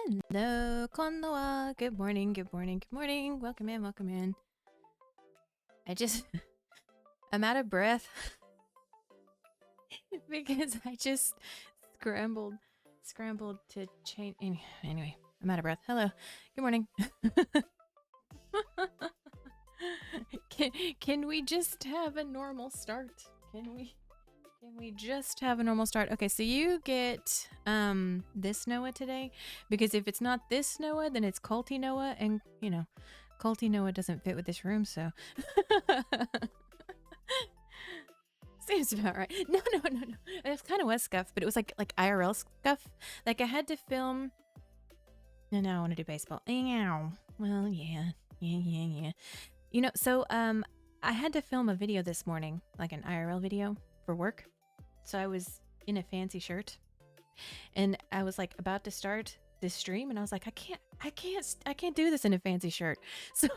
Hello, こんのあ. Good morning, good morning, good morning. Welcome in, welcome in. I'm out of breath because I just scrambled to change. Anyway, I'm out of breath. Hello, good morning. Can we just have a normal start? Can we just have a normal start? Okay, so you get this Noah today, because if it's not this Noah, then it's Culty Noah, and you know, Culty Noah doesn't fit with this room, so seems about right. No. It kind of was scuff, but it was like IRL scuff. Like I had to film. No, I want to do baseball. Well, yeah. You know, so I had to film a video this morning, like an IRL video for work. So I was in a fancy shirt, and I was like about to start this stream, and I was like, I can't do this in a fancy shirt. So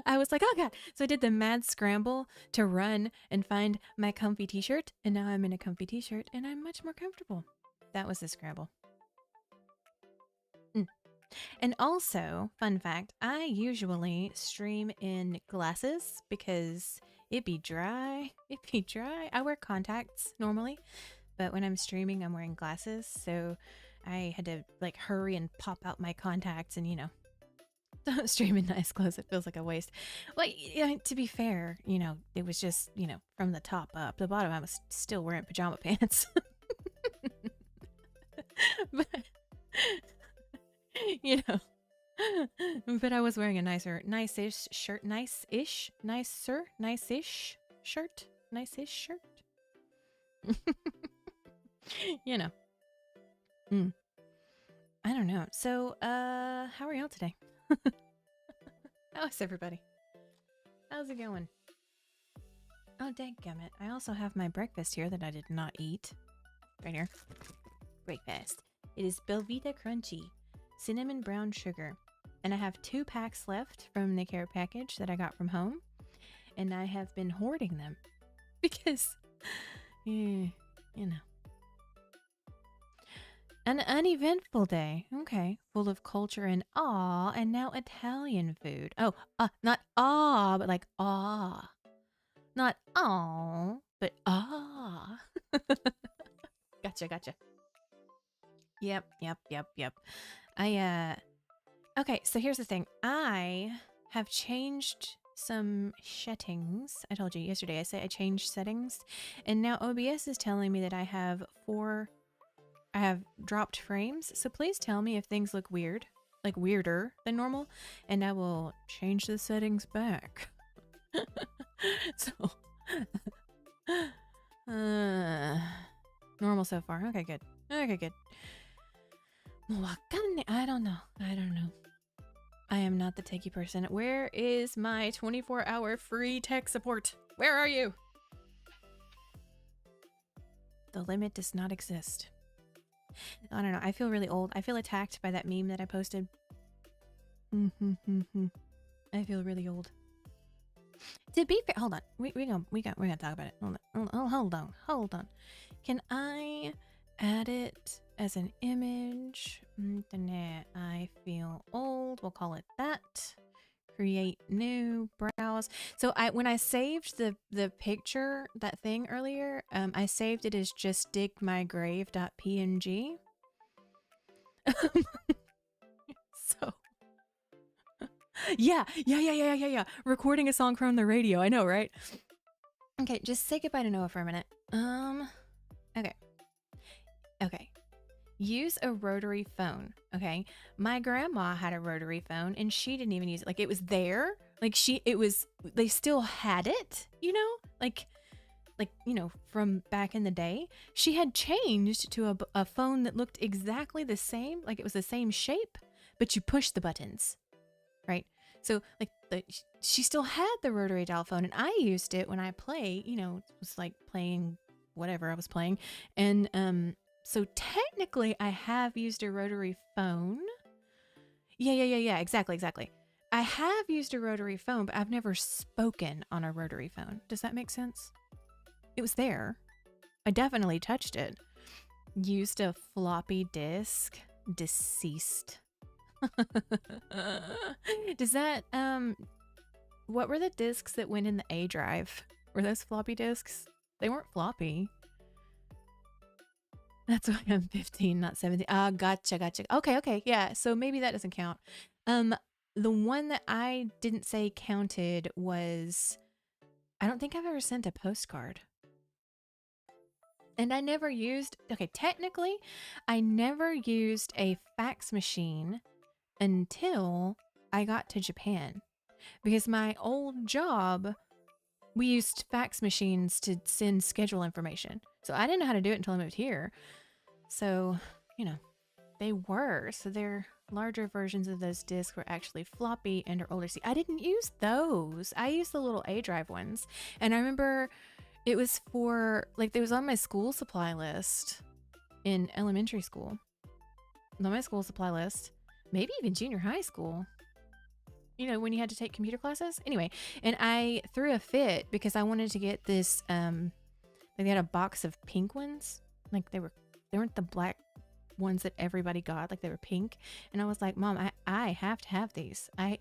I was like, oh god. So I did the mad scramble to run and find my comfy t-shirt, and now I'm in a comfy t-shirt and I'm much more comfortable. That was the scramble. And also, fun fact, I usually stream in glasses because it'd be dry. I wear contacts normally, but when I'm streaming, I'm wearing glasses. So I had to like hurry and pop out my contacts, and you know, don't stream in nice clothes. It feels like a waste. Well, to be fair, you know, it was just, you know, from the top up. The bottom, I was still wearing pajama pants. But you know, but I was wearing a nice-ish shirt. You know. I don't know. So, how are y'all today? How's everybody? How's it going? Oh, dadgummit. I also have my breakfast here that I did not eat. Right here. Breakfast. It is Belvita Crunchy, cinnamon brown sugar. And I have 2 packs left from the care package that I got from home. And I have been hoarding them because, you know. An uneventful day. Okay. Full of culture and awe, and now Italian food. Oh, not awe, but like awe. Not aw, but ah. Gotcha. Yep. Okay, so here's the thing. I have changed some settings. I told you yesterday, I changed settings, and now OBS is telling me that I have dropped frames. So please tell me if things look weird, like weirder than normal, and I will change the settings back. So, normal so far. Okay, good. I don't know. I am not the techie person. Where is my 24-hour free tech support? Where are you? The limit does not exist. I don't know. I feel really old. I feel attacked by that meme that I posted. I feel really old. To be fair, hold on. We're gonna talk about it. Hold on. Can I add it as an image? I feel old. We'll call it that. Create new, browse. So when I saved the picture, that thing earlier, I saved it as justdigmygrave.png. So yeah. Recording a song from the radio. I know, right? Okay, just say goodbye to Noah for a minute. Okay. Use a rotary phone. Okay. My grandma had a rotary phone and she didn't even use it. Like it was there. Like they still had it, you know? Like, you know, from back in the day. She had changed to a phone that looked exactly the same. Like it was the same shape, but you push the buttons, right? So like she still had the rotary dial phone, and I used it when I play, you know, it was like playing whatever I was playing. And, so technically I have used a rotary phone. Yeah, exactly. I have used a rotary phone, but I've never spoken on a rotary phone. Does that make sense? It was there. I definitely touched it. Used a floppy disk deceased. Does that, what were the discs that went in the A drive? Were those floppy disks? They weren't floppy. That's why I'm 15, not 17. Ah, gotcha. Okay, yeah. So maybe that doesn't count. The one that I didn't say counted was, I don't think I've ever sent a postcard. And I never used, okay, technically, I never used a fax machine until I got to Japan. Because my old job, we used fax machines to send schedule information. So I didn't know how to do it until I moved here. So, you know, they were. So they're larger versions of those discs were actually floppy and are older. See, I didn't use those. I used the little A drive ones. And I remember it was for, like, it was on my school supply list in elementary school. On my school supply list. Maybe even junior high school. You know, when you had to take computer classes. Anyway, and I threw a fit because I wanted to get this, like they had a box of pink ones. Like they weren't the black ones that everybody got, like they were pink. And I was like, Mom, I have to have these. I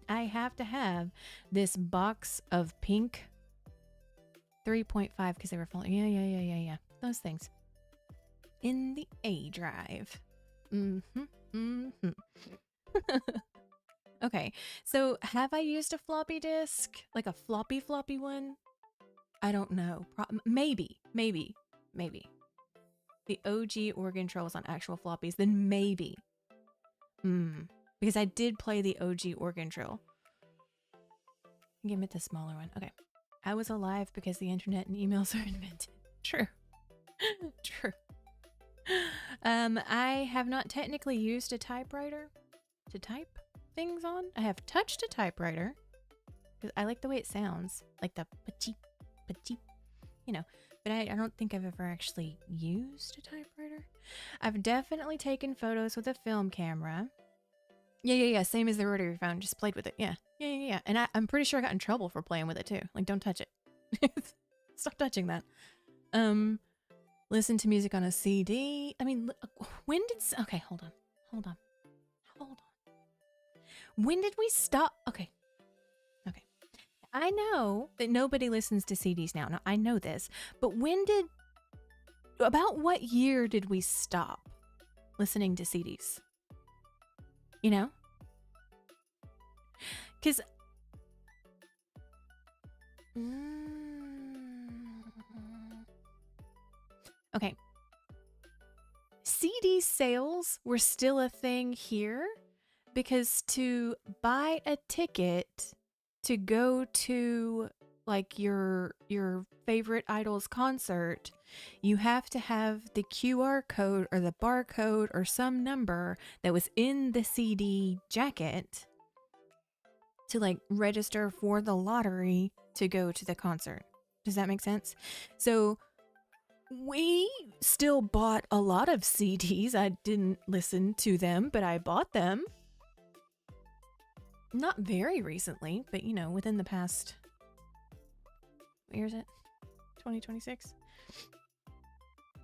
have to have this box of pink 3.5 because they were falling. Yeah. Those things. In the A drive. Okay, so have I used a floppy disk? Like a floppy one? I don't know. Maybe. The OG organ trail was on actual floppies, then maybe. Because I did play the OG organ trail. Give me the smaller one. Okay. I was alive because the internet and emails are invented. True. I have not technically used a typewriter to type things on. I have touched a typewriter because I like the way it sounds, like the pa-cheep, you know, but I don't think I've ever actually used a typewriter. I've definitely taken photos with a film camera. Yeah, same as the rotary phone, just played with it. Yeah. And I'm pretty sure I got in trouble for playing with it too. Like, don't touch it. Stop touching that. Listen to music on a CD. I mean, when did... Okay, hold on. When did we stop? Okay. I know that nobody listens to CDs now. Now, I know this. But about what year did we stop listening to CDs? You know? Because... Okay. CD sales were still a thing here because to buy a ticket to go to like your favorite idol's concert, you have to have the QR code or the barcode or some number that was in the CD jacket to like register for the lottery to go to the concert. Does that make sense? So we still bought a lot of CDs. I didn't listen to them, but I bought them. Not very recently, but you know, within the past, what year is it? 2026?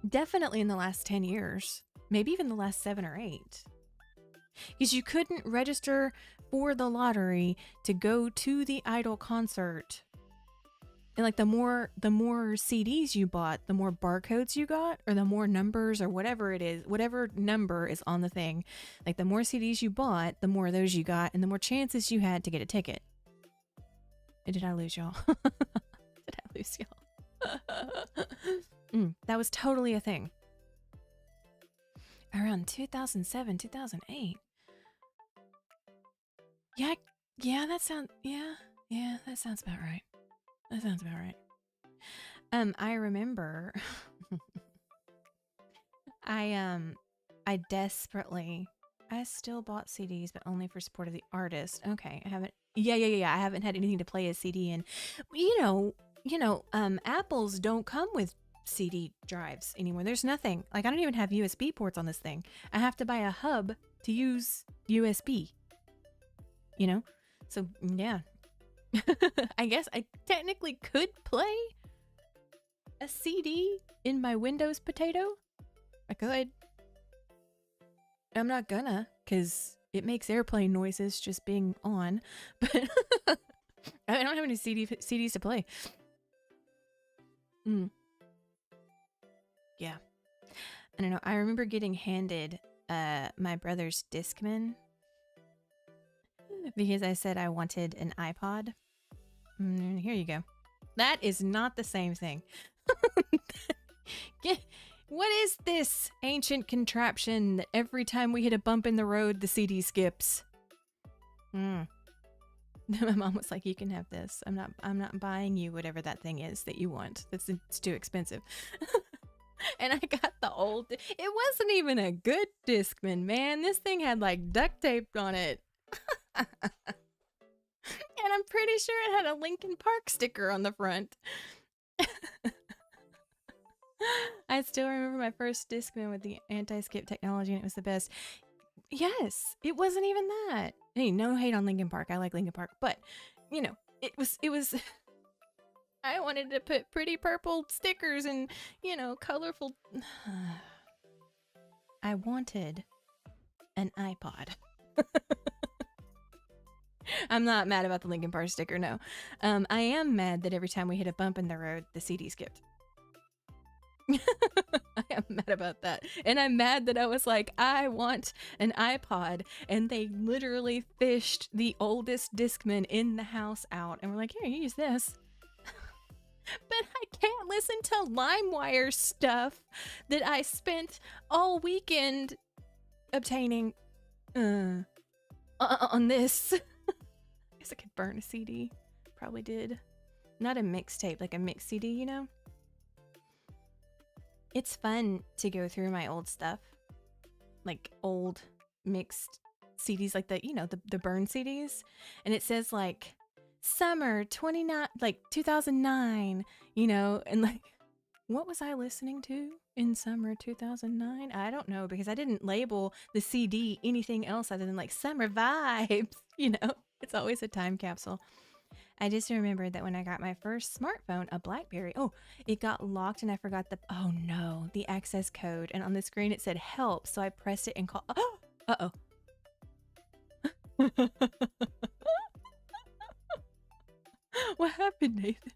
Definitely in the last 10 years, maybe even the last 7 or 8. Because you couldn't register for the lottery to go to the idol concert. And like the more CDs you bought, the more barcodes you got, or the more numbers or whatever it is, whatever number is on the thing. Like the more CDs you bought, the more of those you got, and the more chances you had to get a ticket. Did I lose y'all? Did I lose y'all? That was totally a thing. Around 2007, 2008. Yeah, that sounds about right. That sounds about right. I remember I still bought CDs, but only for support of the artist. Okay, I haven't. Yeah. I haven't had anything to play a CD in. Apples don't come with CD drives anymore. There's nothing. Like, I don't even have USB ports on this thing. I have to buy a hub to use USB. You know? So, yeah. I guess I technically could play a CD in my Windows Potato. I could. I'm not gonna, because it makes airplane noises just being on. But I don't have any CDs to play. Yeah. I don't know. I remember getting handed my brother's Discman because I said I wanted an iPod. Here you go. That is not the same thing. What is this ancient contraption that every time we hit a bump in the road, the CD skips? My mom was like, "You can have this. I'm not buying you whatever that thing is that you want. It's too expensive." And I got the old. It wasn't even a good Discman, man. This thing had like duct tape on it. And I'm pretty sure it had a Linkin Park sticker on the front. I still remember my first Discman with the anti-skip technology, and it was the best. Yes, it wasn't even that. Hey, no hate on Linkin Park. I like Linkin Park, but you know, it was. I wanted to put pretty purple stickers and, you know, colorful. I wanted an iPod. I'm not mad about the Linkin Park sticker, no. I am mad that every time we hit a bump in the road, the CD skipped. I am mad about that. And I'm mad that I was like, I want an iPod. And they literally fished the oldest Discman in the house out. And we're like, here, you use this. But I can't listen to LimeWire stuff that I spent all weekend obtaining on this. I guess I could burn a CD. Probably did. Not a mixtape, like a mix CD, you know? It's fun to go through my old stuff. Like old mixed CDs like that, you know, the burn CDs. And it says like summer 2009, you know, and like, what was I listening to in summer 2009? I don't know, because I didn't label the CD anything else other than like summer vibes, you know. It's always a time capsule. I just remembered that when I got my first smartphone, a BlackBerry, it got locked and I forgot the access code. And on the screen it said help. So I pressed it and called. Uh-oh. What happened, Nathan?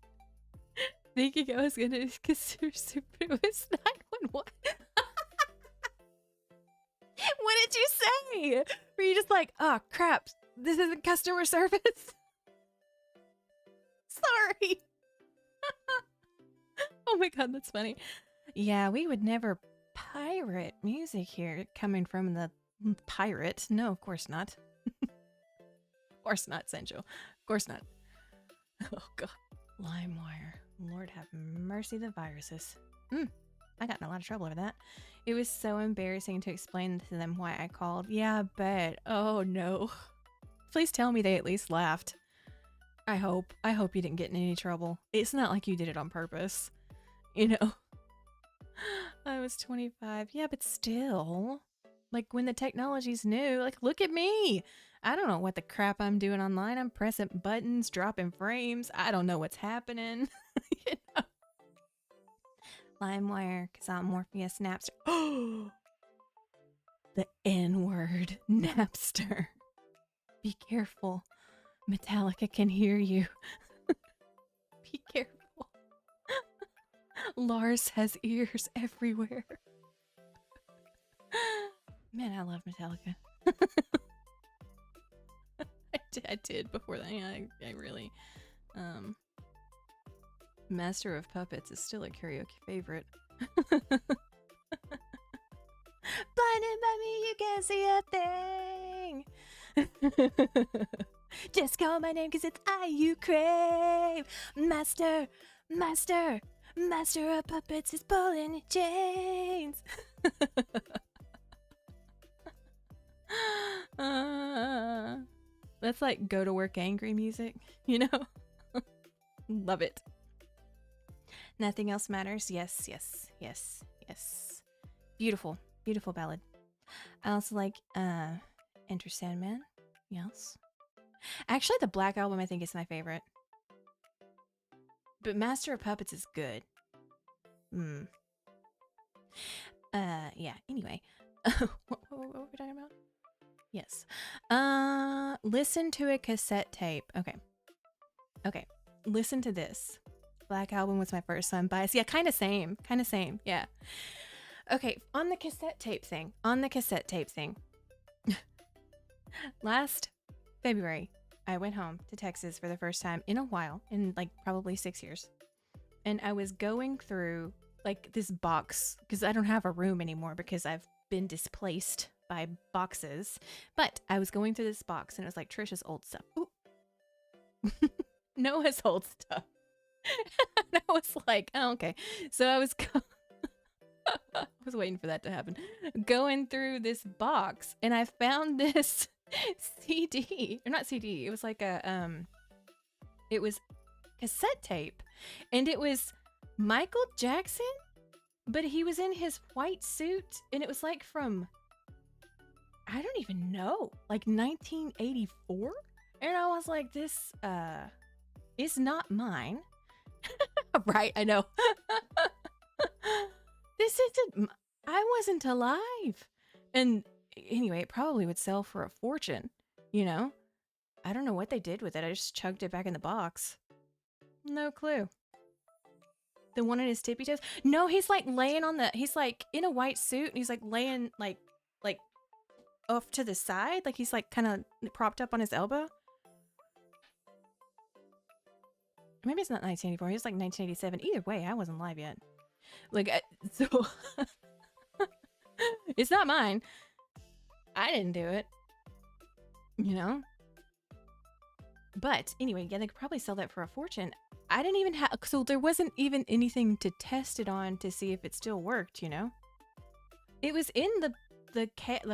Thinking I was going to consider super, it was 911. What did you say? Were you just like, oh crap, this isn't customer service? Sorry. Oh my god, that's funny. Yeah, we would never pirate music here coming from the pirate. No, of course not. Of course not, Sensual. Of course not. Oh god. LimeWire. Lord have mercy, the viruses. I got in a lot of trouble over that. It was so embarrassing to explain to them why I called. Yeah, I bet. Oh no. Please tell me they at least laughed. I hope you didn't get in any trouble. It's not like you did it on purpose. You know? I was 25. Yeah, but still. Like, when the technology's new, like, look at me. I don't know what the crap I'm doing online. I'm pressing buttons, dropping frames. I don't know what's happening. You know? LimeWire, Kazaa, Morpheus, Napster. Oh! The N-word. Napster. Be careful. Metallica can hear you. Be careful. Lars has ears everywhere. Man, I love Metallica. I did before that. Yeah, I really. Master of Puppets is still a karaoke favorite. Blinded by me, you can't see a thing. Just call my name, cause it's I you crave. Master of Puppets is pulling your chains. That's like go to work angry music, you know? Love it. Nothing else matters. Yes. Beautiful ballad. I also like Enter Sandman. Yes. Actually, the Black Album I think is my favorite. But Master of Puppets is good. Yeah, anyway. What What were we talking about? Yes. Listen to a cassette tape. Okay. Listen to this. Black Album was my first, so I'm biased. Yeah, kind of same. Yeah. Okay, on the cassette tape thing. Last February, I went home to Texas for the first time in a while, in like probably 6 years. And I was going through like this box because I don't have a room anymore because I've been displaced by boxes. But I was going through this box and it was like Trisha's old stuff. Ooh. Noah's old stuff. And I was like, oh, okay. So I was I was waiting for that to happen. Going through this box and I found this CD. Or not CD. It was like a it was cassette tape. And it was Michael Jackson, but he was in his white suit and it was like from, I don't even know, like 1984. And I was like, this is not mine. Right, I know. This isn't, I wasn't alive. And anyway, it probably would sell for a fortune, you know? I don't know what they did with it. I just chugged it back in the box. No clue. The one in his tippy toes? No, he's like laying on the, he's like in a white suit and he's like laying like off to the side. Like he's like kind of propped up on his elbow. Maybe it's not 1984. He was like 1987. Either way, I wasn't alive yet. Like, so it's not mine. I didn't do it. You know? But anyway, yeah, they could probably sell that for a fortune. I didn't even have, so there wasn't even anything to test it on to see if it still worked, you know? It was in the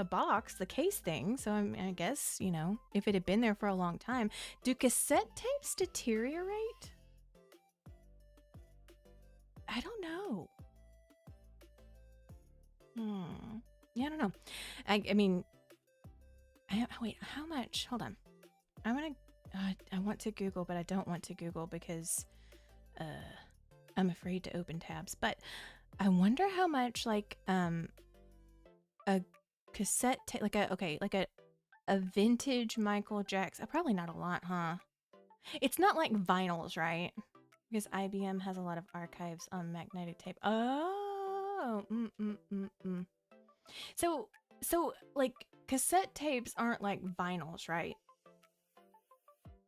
box, the case thing. So I guess, you know, if it had been there for a long time. Do cassette tapes deteriorate? I don't know. Yeah, I don't know. I mean, wait, how much? Hold on. I want to Google, but I don't want to Google because I'm afraid to open tabs. But I wonder how much like a cassette tape, like a vintage Michael Jackson. Probably not a lot, huh? It's not like vinyls, right? Because IBM has a lot of archives on magnetic tape. Oh, So like cassette tapes aren't like vinyls, right?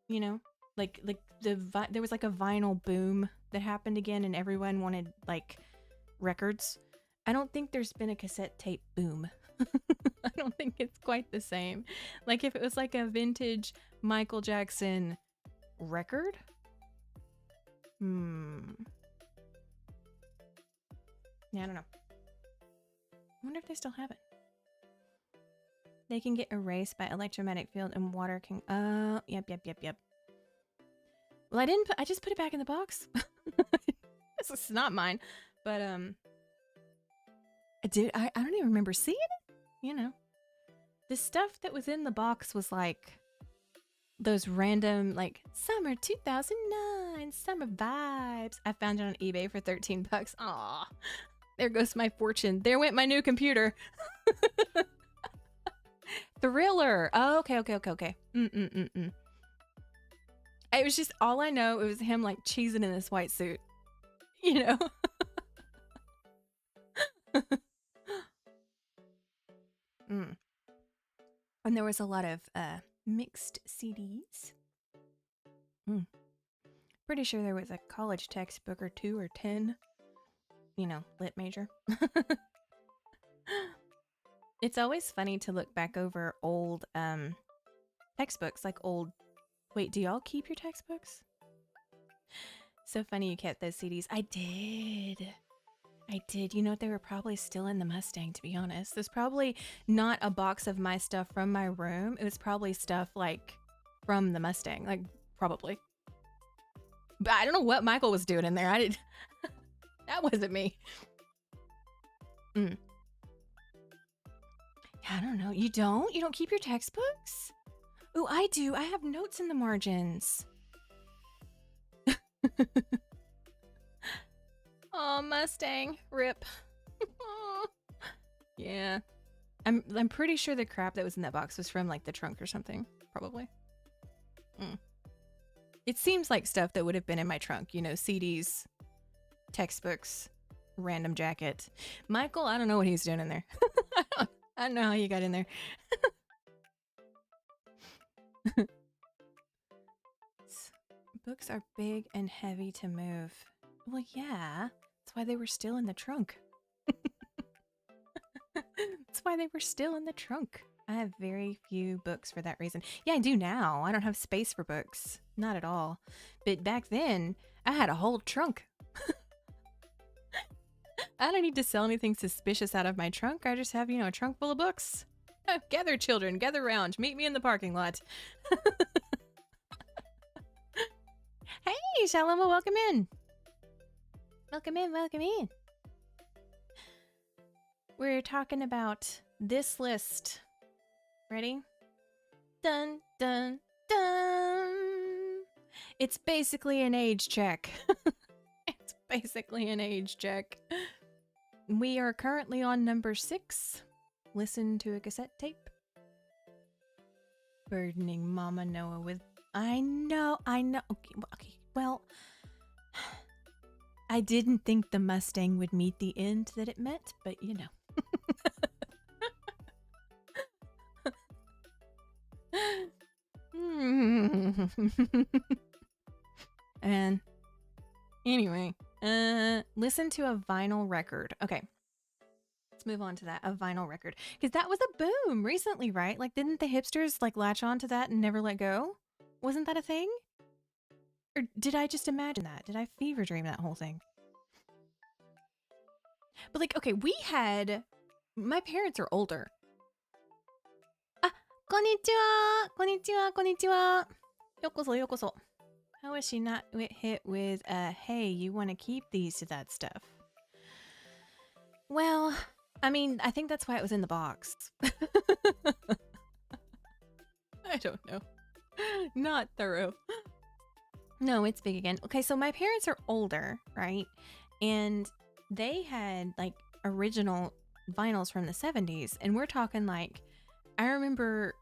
You know, like there was like a vinyl boom that happened again, and everyone wanted like records. I don't think there's been a cassette tape boom. I don't think it's quite the same. Like if it was like a vintage Michael Jackson record. Yeah, I don't know. I wonder if they still have it. They can get erased by electromagnetic field and water can... Yep. Well, I just put it back in the box. This is not mine. But, dude, I don't even remember seeing it. You know. The stuff that was in the box was like... those random, like, summer 2009, summer vibes. I found it on eBay for $13. Aw, there goes my fortune. There went my new computer. Thriller. Oh, okay. It was just, all I know, it was him, like, cheesing in this white suit. You know? And there was a lot of, mixed CDs. Pretty sure there was a college textbook or 2 or 10. You know, lit major. It's always funny to look back over old textbooks, like old... Wait, do y'all keep your textbooks? So funny you kept those CDs. I did. You know what? They were probably still in the Mustang, to be honest. There's probably not a box of my stuff from my room. It was probably stuff like from the Mustang, like probably. But I don't know what Michael was doing in there. That wasn't me. Yeah, I don't know. You don't? You don't keep your textbooks? Oh, I do. I have notes in the margins. Oh, Mustang. Rip. Yeah. I'm pretty sure the crap that was in that box was from like the trunk or something, probably. It seems like stuff that would have been in my trunk, you know, CDs, textbooks, random jacket. Michael, I don't know what he's doing in there. I don't know how you got in there. Books are big and heavy to move. Well, yeah, that's why they were still in the trunk. That's why they were still in the trunk. I have very few books for that reason. Yeah, I do now. I don't have space for books. Not at all. But back then, I had a whole trunk. I don't need to sell anything suspicious out of my trunk. I just have, you know, a trunk full of books. Gather, children. Gather round. Meet me in the parking lot. Hey, Shaloma, welcome in. Welcome in, welcome in. We're talking about this list. Ready? Dun, dun, dun. It's basically an age check. It's basically an age check. We are currently on number 6. Listen to a cassette tape. Burdening Mama Noah with... I know. Okay, well... I didn't think the Mustang would meet the end that it met, but you know. And anyway, listen to a vinyl record. Okay, let's move on to that. A vinyl record, because that was a boom recently, right? Like, didn't the hipsters like latch on to that and never let go? Wasn't that a thing? Or did I just imagine that? Did I fever dream that whole thing? But like, okay, we had, my parents are older. Ah, konnichiwa, konnichiwa, konnichiwa. Yokoso, yokoso. How is she not hit with hey, you want to keep these to that stuff? Well, I mean, I think that's why it was in the box. I don't know. Not thorough. No, it's big again. Okay, so my parents are older, right? And they had like original vinyls from the 70s. And we're talking like, I remember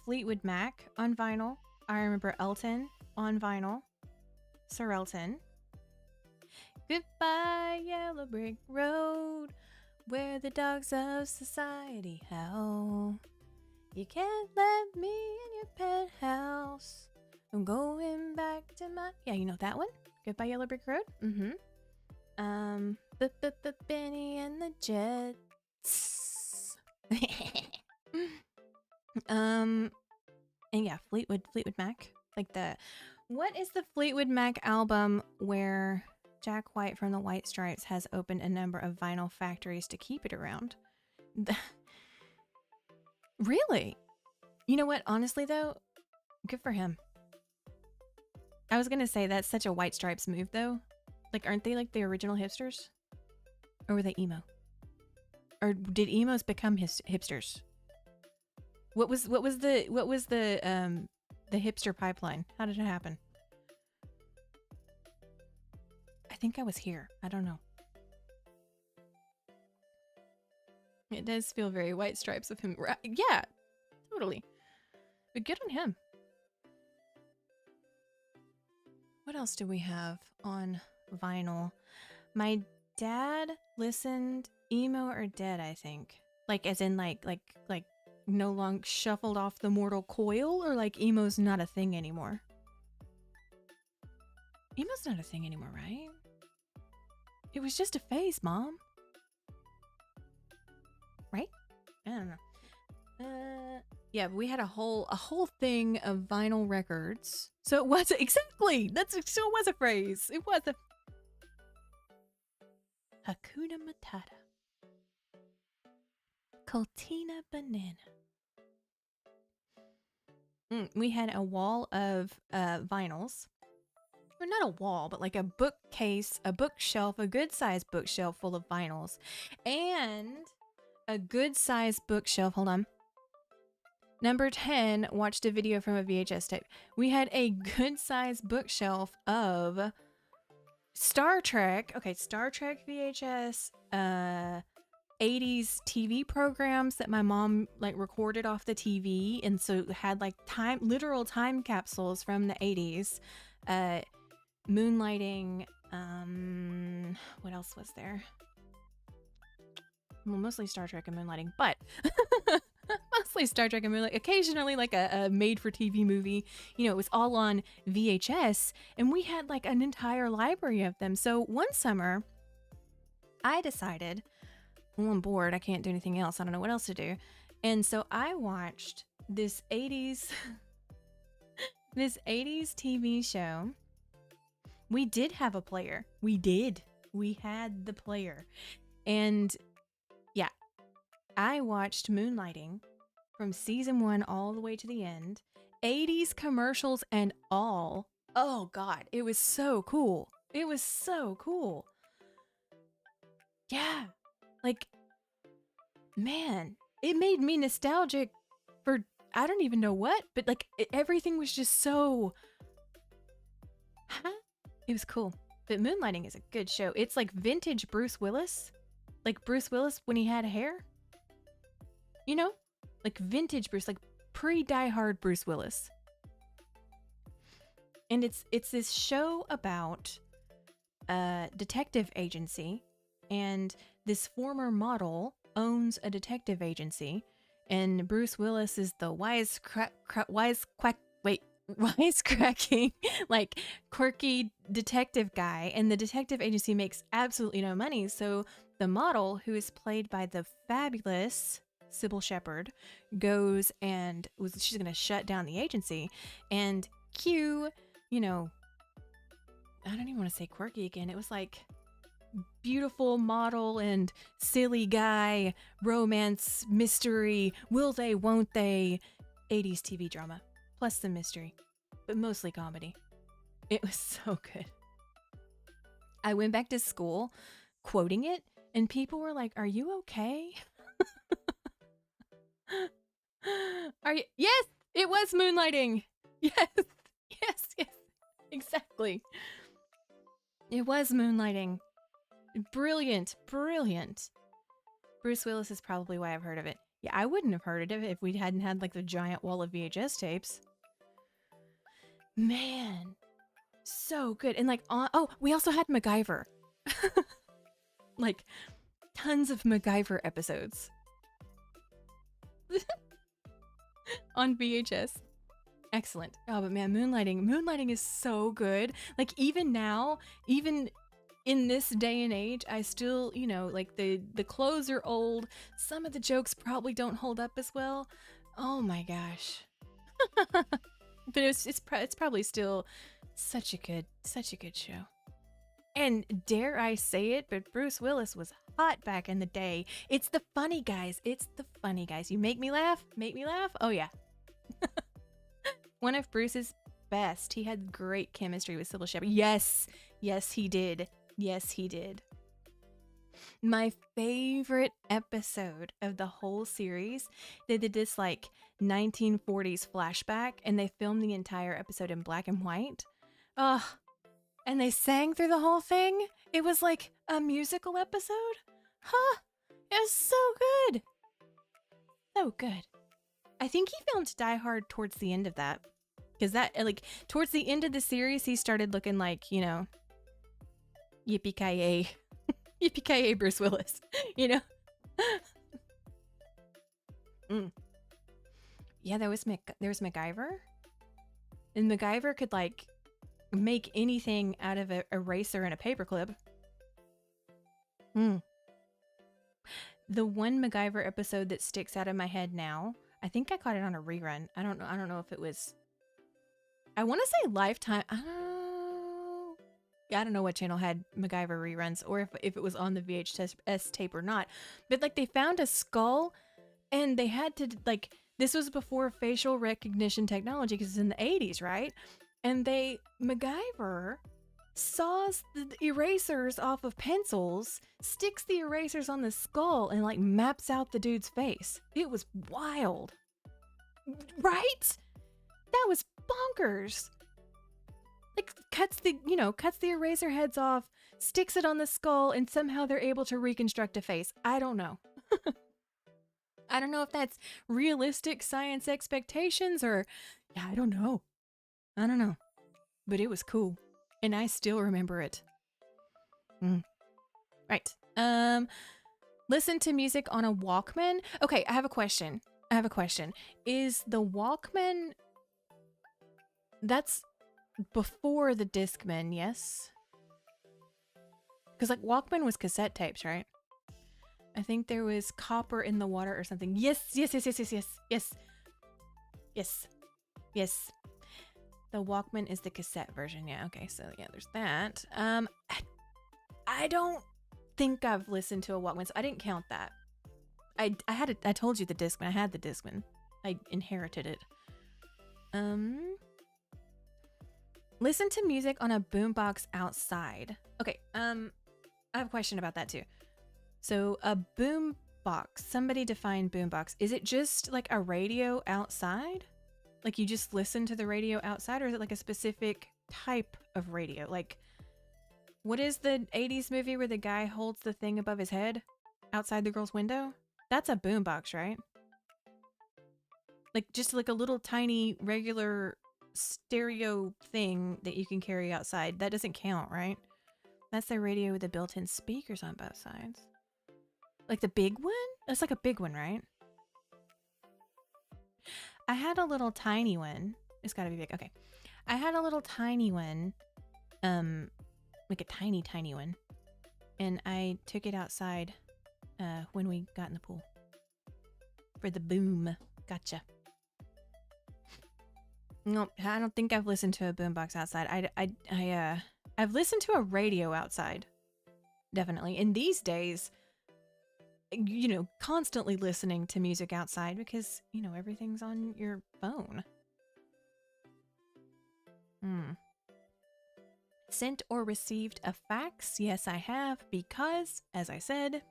Fleetwood Mac on vinyl. I remember Elton on vinyl. Sir Elton. Goodbye, yellow brick road, where the dogs of society howl. You can't let me in your penthouse. I'm going back to my... Yeah, you know that one? Goodbye, Yellow Brick Road? Mm-hmm. Benny and the Jets. And yeah, Fleetwood Mac. Like the... What is the Fleetwood Mac album where Jack White from the White Stripes has opened a number of vinyl factories to keep it around? Really? You know what? Honestly, though, good for him. I was gonna say that's such a White Stripes move, though. Like, aren't they like the original hipsters? Or were they emo? Or did emos become hipsters? What was the hipster pipeline? How did it happen? I think I was here. I don't know. It does feel very White Stripes of him. Yeah, totally. But good on him. What else do we have on vinyl? My dad listened emo or dead, I think. Like as in like no longer shuffled off the mortal coil, or like emo's not a thing anymore. Emo's not a thing anymore, right? It was just a phase, Mom. Right? I don't know. Yeah, we had a whole thing of vinyl records. So it was exactly. So it was a phrase. It was a Hakuna Matata. Coltina Banana. We had a wall of vinyls. Or not a wall, but like a bookcase, a bookshelf, a good-sized bookshelf full of vinyls. And a good-sized bookshelf. Hold on. Number 10, watched a video from a VHS tape. We had a good-sized bookshelf of Star Trek. Okay, Star Trek VHS, 80s TV programs that my mom like recorded off the TV, and so had like literal time capsules from the 80s. Moonlighting, what else was there? Well, mostly Star Trek and Moonlighting, but mostly Star Trek and Moonlighting. Occasionally like a made-for-TV movie. You know, it was all on VHS, and we had like an entire library of them. So one summer, I decided, well, I'm bored. I can't do anything else. I don't know what else to do. And so I watched this 80s, this 80s TV show. We did have a player. We did. We had the player. And yeah, I watched Moonlighting from season 1 all the way to the end. 80s commercials and all. Oh God, it was so cool. It was so cool. Yeah. Like, man, it made me nostalgic for I don't even know what, but like everything was just so, it was cool. But Moonlighting is a good show. It's like vintage Bruce Willis. Like Bruce Willis when he had hair. You know? Like vintage Bruce, like pre-Die Hard Bruce Willis. And it's this show about a detective agency, and this former model owns a detective agency, and Bruce Willis is the wisecracking, like quirky detective guy, and the detective agency makes absolutely no money. So the model, who is played by the fabulous Sybil Shepherd, goes and she's gonna shut down the agency, and cue, you know, I don't even want to say quirky again. It was like beautiful model and silly guy, romance, mystery, will they, won't they, 80s TV drama, plus some mystery, but mostly comedy. It was so good. I went back to school quoting it, and people were like, are you okay? Are you? Yes, it was Moonlighting. Yes, yes, exactly. It was Moonlighting. Brilliant, brilliant. Bruce Willis is probably why I've heard of it. Yeah, I wouldn't have heard of it if we hadn't had like the giant wall of VHS tapes. Man, so good. And like, we also had MacGyver. Like, tons of MacGyver episodes. On VHS. Excellent. Oh, but man, Moonlighting is so good. Like, even now, even in this day and age, I still, you know, like the clothes are old. Some of the jokes probably don't hold up as well. Oh my gosh. But it's probably still such a good show. And dare I say it, but Bruce Willis was hot back in the day. It's the funny guys. It's the funny guys. You make me laugh? Make me laugh? Oh yeah. One of Bruce's best. He had great chemistry with Sybil Shepherd. Yes. Yes, he did. Yes, he did. My favorite episode of the whole series, they did this like 1940s flashback, and they filmed the entire episode in black and white. Ugh. And they sang through the whole thing. It was like a musical episode. Huh. It was so good. So good. I think he filmed Die Hard towards the end of that. Because that, like, towards the end of the series, he started looking like, you know, yippee-ki-yay. Yippee-ki-yay Bruce Willis. You know? Yeah, there was MacGyver. And MacGyver could, like, make anything out of an eraser and a paperclip. The one MacGyver episode that sticks out of my head now, I think I caught it on a rerun. I don't know if it was, I want to say Lifetime. I don't know what channel had MacGyver reruns, or if it was on the VHS tape or not. But like, they found a skull, and they had to, like, this was before facial recognition technology, because it's in the 80s, right? And MacGyver saws the erasers off of pencils, sticks the erasers on the skull, and like maps out the dude's face. It was wild. Right? That was bonkers. Like, cuts the eraser heads off, sticks it on the skull, and somehow they're able to reconstruct a face. I don't know. I don't know if that's realistic science expectations or, yeah, I don't know. I don't know. But it was cool. And I still remember it. Right. Listen to music on a Walkman. Okay, I have a question. Is the Walkman, that's before the Discman, yes? Because like Walkman was cassette tapes, right? I think there was copper in the water or something. Yes. The Walkman is the cassette version. Yeah, okay, so yeah, there's that. I don't think I've listened to a Walkman, so I didn't count that. I had it. I told you the Discman. I had the Discman. I inherited it. Listen to music on a boombox outside. Okay. I have a question about that too. So a boombox. Somebody define boombox. Is it just like a radio outside? Like you just listen to the radio outside, or is it like a specific type of radio? Like, what is the 80s movie where the guy holds the thing above his head outside the girl's window? That's a boombox, right? Like just like a little tiny regular stereo thing that you can carry outside. That doesn't count, right? That's the radio with the built-in speakers on both sides. Like the big one? That's like a big one, right? I had a little tiny one. It's gotta be big. Okay. I had a little tiny one. Like a tiny, tiny one. And I took it outside when we got in the pool. For the boom. Gotcha. No, I don't think I've listened to a boombox outside. I've listened to a radio outside. Definitely. And these days, you know, constantly listening to music outside because, you know, everything's on your phone. Sent or received a fax? Yes, I have, because, as I said...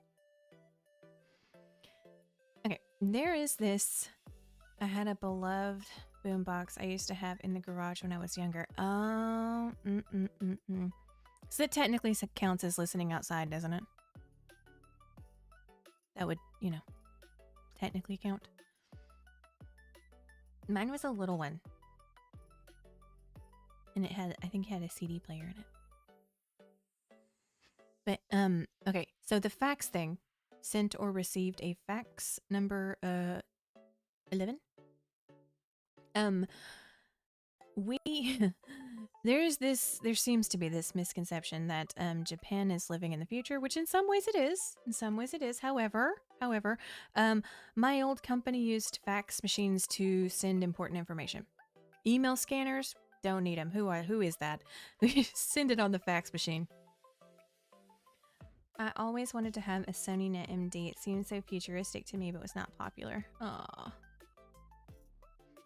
Okay, there is this... I had a beloved boombox I used to have in the garage when I was younger. So that technically counts as listening outside, doesn't it? That would, you know, technically count. Mine was a little one. And it had, I think it had a CD player in it. But, okay, so the fax thing. Sent or received a fax number, 11? There seems to be this misconception that Japan is living in the future, which in some ways it is. However, my old company used fax machines to send important information. Email scanners, don't need them. Who is that? Send it on the fax machine. I always wanted to have a Sony Net MD. It seemed so futuristic to me, but was not popular. Aww.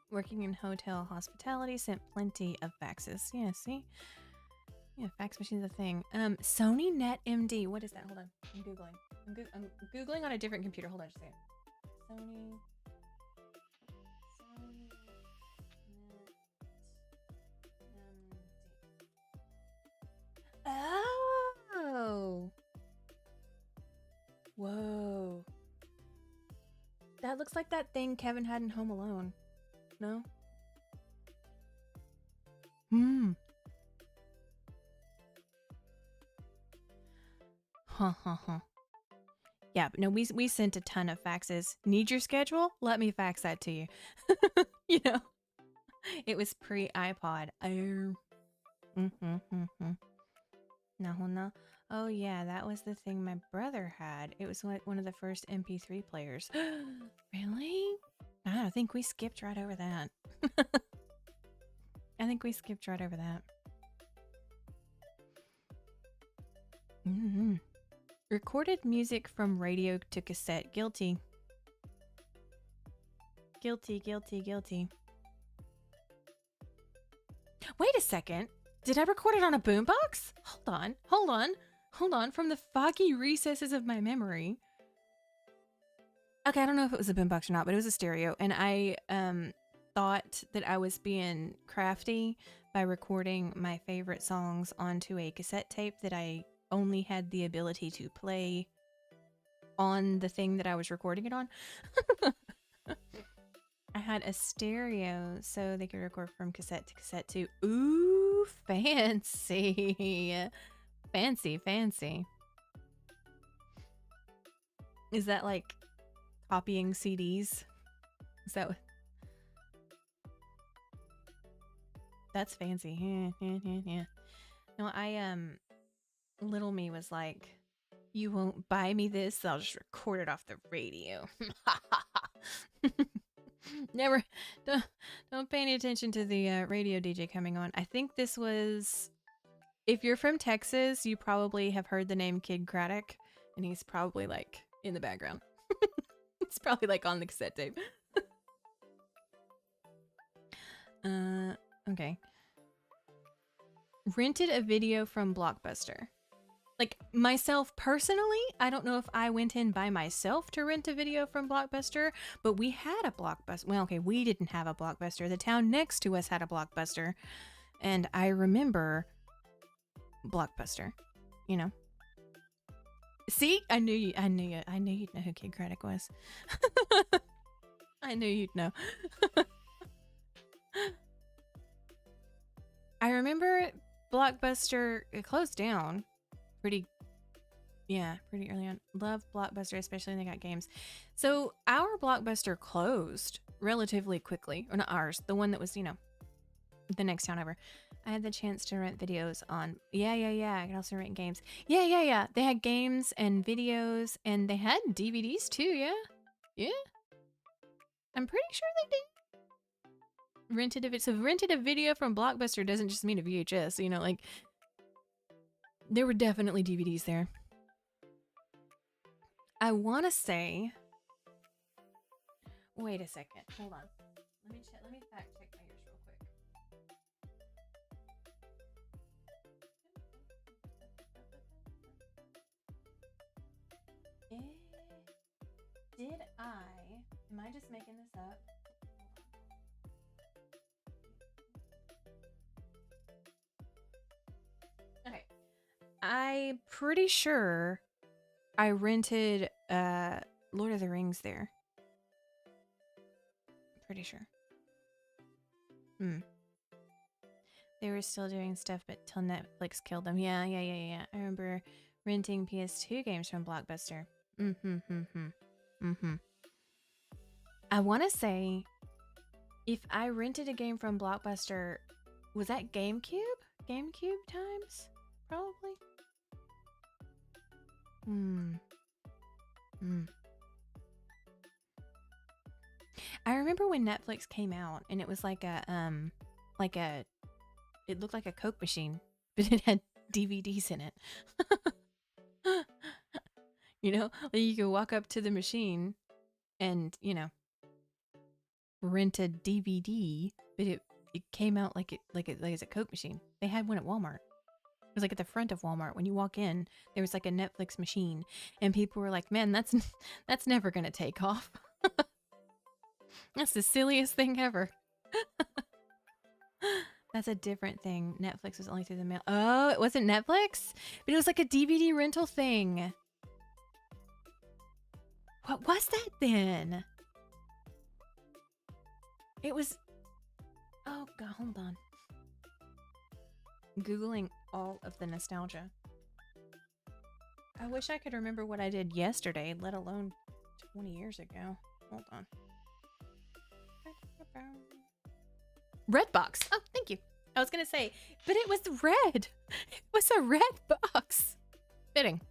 Working in hotel hospitality, sent plenty of faxes. Yeah, see? Yeah, fax machine's a thing. Sony Net MD. What is that? Hold on. I'm Googling. I'm Googling on a different computer. Hold on just a second. Sony Net MD. Oh! Whoa. That looks like that thing Kevin had in Home Alone. No? Huh. Yeah, but no, we sent a ton of faxes. Need your schedule? Let me fax that to you. You know? It was pre-iPod. No. Oh yeah, that was the thing my brother had. It was like one of the first MP3 players. Really? I think we skipped right over that. Recorded music from radio to cassette. Guilty. Wait a second. Did I record it on a boombox? Hold on. From the foggy recesses of my memory. Okay, I don't know if it was a boombox or not, but it was a stereo. And I thought that I was being crafty by recording my favorite songs onto a cassette tape that I only had the ability to play on the thing that I was recording it on. I had a stereo so they could record from cassette to cassette too. Ooh, fancy. Fancy, fancy. Is that like copying CDs? Is that what? That's fancy. Yeah. No, little me was like, you won't buy me this, I'll just record it off the radio. Never, don't pay any attention to the radio DJ coming on. I think this was, if you're from Texas, you probably have heard the name Kid Craddock, and he's probably like in the background. It's probably like on the cassette tape. Okay. Rented a video from Blockbuster. Like, myself personally, I don't know if I went in by myself to rent a video from Blockbuster, but we had a Blockbuster. Well, okay, we didn't have a Blockbuster. The town next to us had a Blockbuster. And I remember Blockbuster, you know. See? I knew you'd know who Kid Craddock was. I knew you'd know. I remember Blockbuster, it closed down pretty early on. Love Blockbuster, especially when they got games. So our Blockbuster closed relatively quickly. Or not ours, the one that was, you know, the next town over. I had the chance to rent videos on, I could also rent games. Yeah. They had games and videos, and they had DVDs too, yeah. I'm pretty sure they did. Rented a video from Blockbuster doesn't just mean a VHS, you know, like, there were definitely DVDs there. I want to say, wait a second, hold on. Let me fact check my ears real quick. Am I just making this up? Okay. I'm pretty sure I rented Lord of the Rings there. Pretty sure. They were still doing stuff, but till Netflix killed them. Yeah. I remember renting PS2 games from Blockbuster. I want to say, if I rented a game from Blockbuster, was that GameCube? GameCube times? Probably. I remember when Netflix came out, and it was like it looked like a Coke machine, but it had DVDs in it. You know, like you could walk up to the machine and, you know, rent a DVD, but it came out like it's a Coke machine. They had one at Walmart. It was like at the front of Walmart. When you walk in, there was like a Netflix machine, and people were like, "Man, that's never gonna take off." That's the silliest thing ever. That's a different thing. Netflix was only through the mail. Oh, it wasn't Netflix? But it was like a DVD rental thing. What was that then? It was... Oh, God, hold on. Googling all of the nostalgia. I wish I could remember what I did yesterday, let alone 20 years ago. Hold on. Redbox. Oh, thank you. I was gonna say, but it was red. It was a red box. Fitting.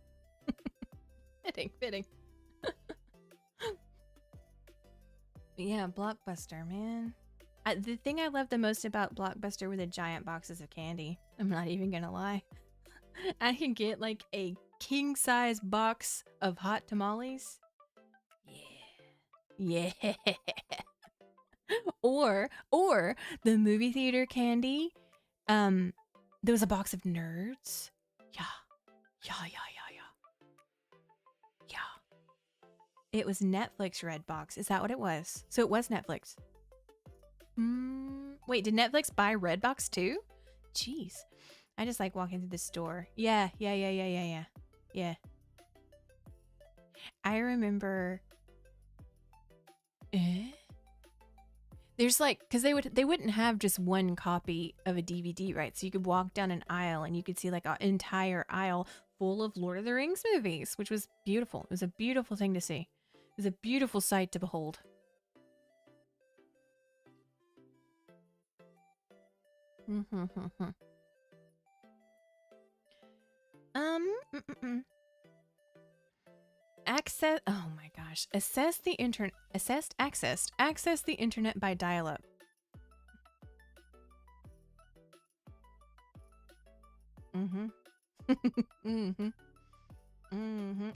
Fitting. Yeah, Blockbuster, man. The thing I love the most about Blockbuster were the giant boxes of candy. I'm not even gonna lie. I can get like a king-size box of hot tamales. Yeah. Or the movie theater candy. There was a box of Nerds. Yeah. It was Netflix Redbox. Is that what it was? So it was Netflix. Wait, did Netflix buy Redbox too? Jeez. I just like walking through the store. Yeah. I remember there's like, because they wouldn't have just one copy of a DVD, right? So you could walk down an aisle and you could see like an entire aisle full of Lord of the Rings movies, which was beautiful. It was a beautiful thing to see. It was a beautiful sight to behold. Access. Oh my gosh. Access the internet by dial-up. I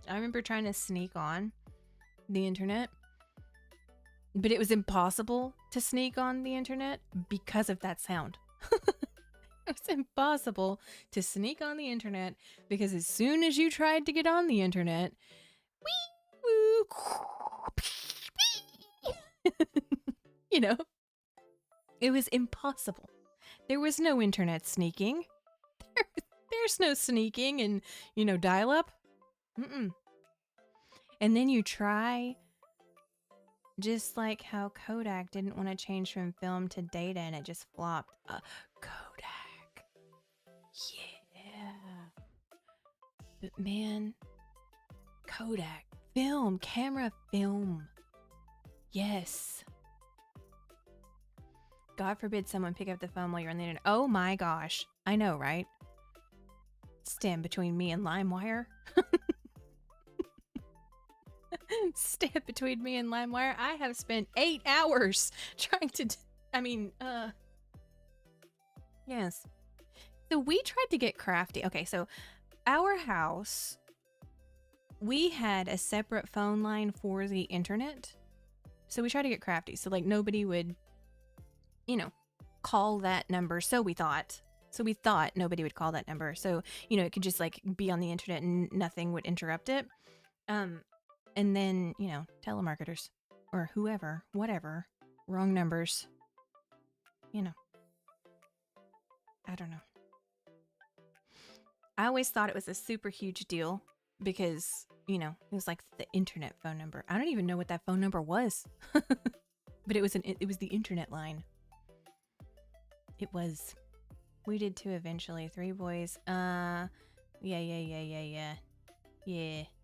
remember trying to sneak on the internet, but it was impossible to sneak on the internet because of that sound. It was impossible to sneak on the internet because as soon as you tried to get on the internet, you know, it was impossible. There was no internet sneaking. There's no sneaking and, dial up. And then you try, just like how Kodak didn't want to change from film to data and it just flopped. Kodak. Yeah. But man, Kodak. Film. Camera film. Yes. God forbid someone pick up the phone while you're on the internet. Oh my gosh. I know, right? Stand between me and LimeWire. Stand between me and LimeWire. I have spent 8 hours trying to... Yes. So we tried to get crafty. Okay, so our house, we had a separate phone line for the internet. So we tried to get crafty. So like nobody would, call that number. So we thought nobody would call that number. So, it could just like be on the internet and nothing would interrupt it. And then, telemarketers or whoever, whatever, wrong numbers, I don't know. I always thought it was a super huge deal because, it was like the internet phone number. I don't even know what that phone number was, but it was the internet line. It was. We did too eventually. 3 boys. Yeah.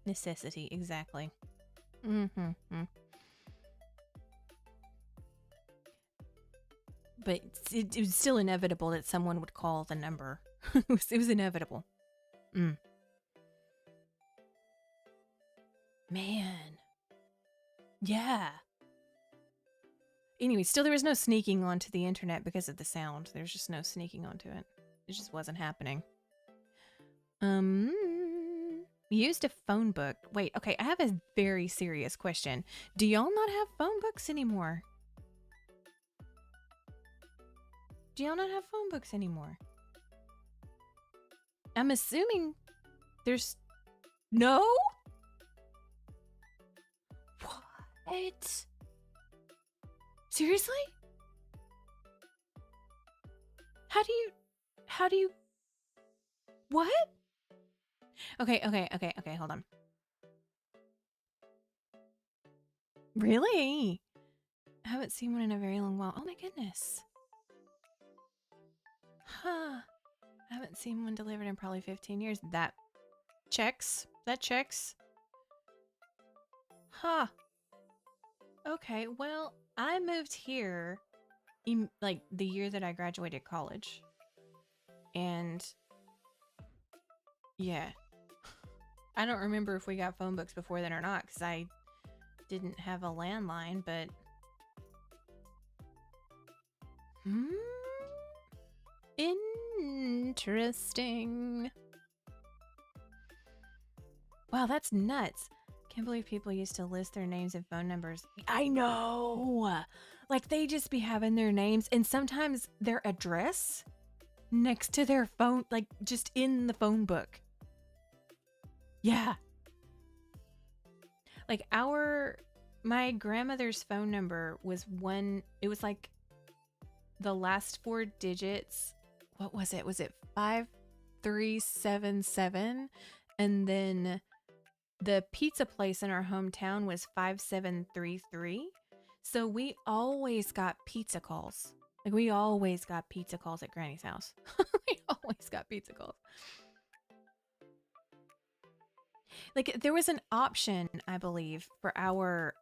Necessity. Exactly. But it was still inevitable that someone would call the number. It was inevitable. Man. Yeah. Anyway, still there was no sneaking onto the internet because of the sound. There's just no sneaking onto it. It just wasn't happening. Used a phone book. Wait, okay, I have a very serious question. Do y'all not have phone books anymore? Do y'all not have phone books anymore? I'm assuming there's... No? What? Seriously? How do you... What? Okay, hold on. Really? I haven't seen one in a very long while. Oh my goodness. Huh. I haven't seen one delivered in probably 15 years. That checks. That checks. Huh. Okay, well, I moved here in like the year that I graduated college. And yeah. I don't remember if we got phone books before then or not because I didn't have a landline, but interesting. Wow, that's nuts. Can't believe people used to list their names and phone numbers. I know. Like they just be having their names and sometimes their address next to their phone, like just in the phone book. Yeah. Like my grandmother's phone number was it was like the last 4 digits. What was it? Was it 5377? And then the pizza place in our hometown was 5733. So we always got pizza calls. Like we always got pizza calls at Granny's house. We always got pizza calls. Like there was an option, I believe, for our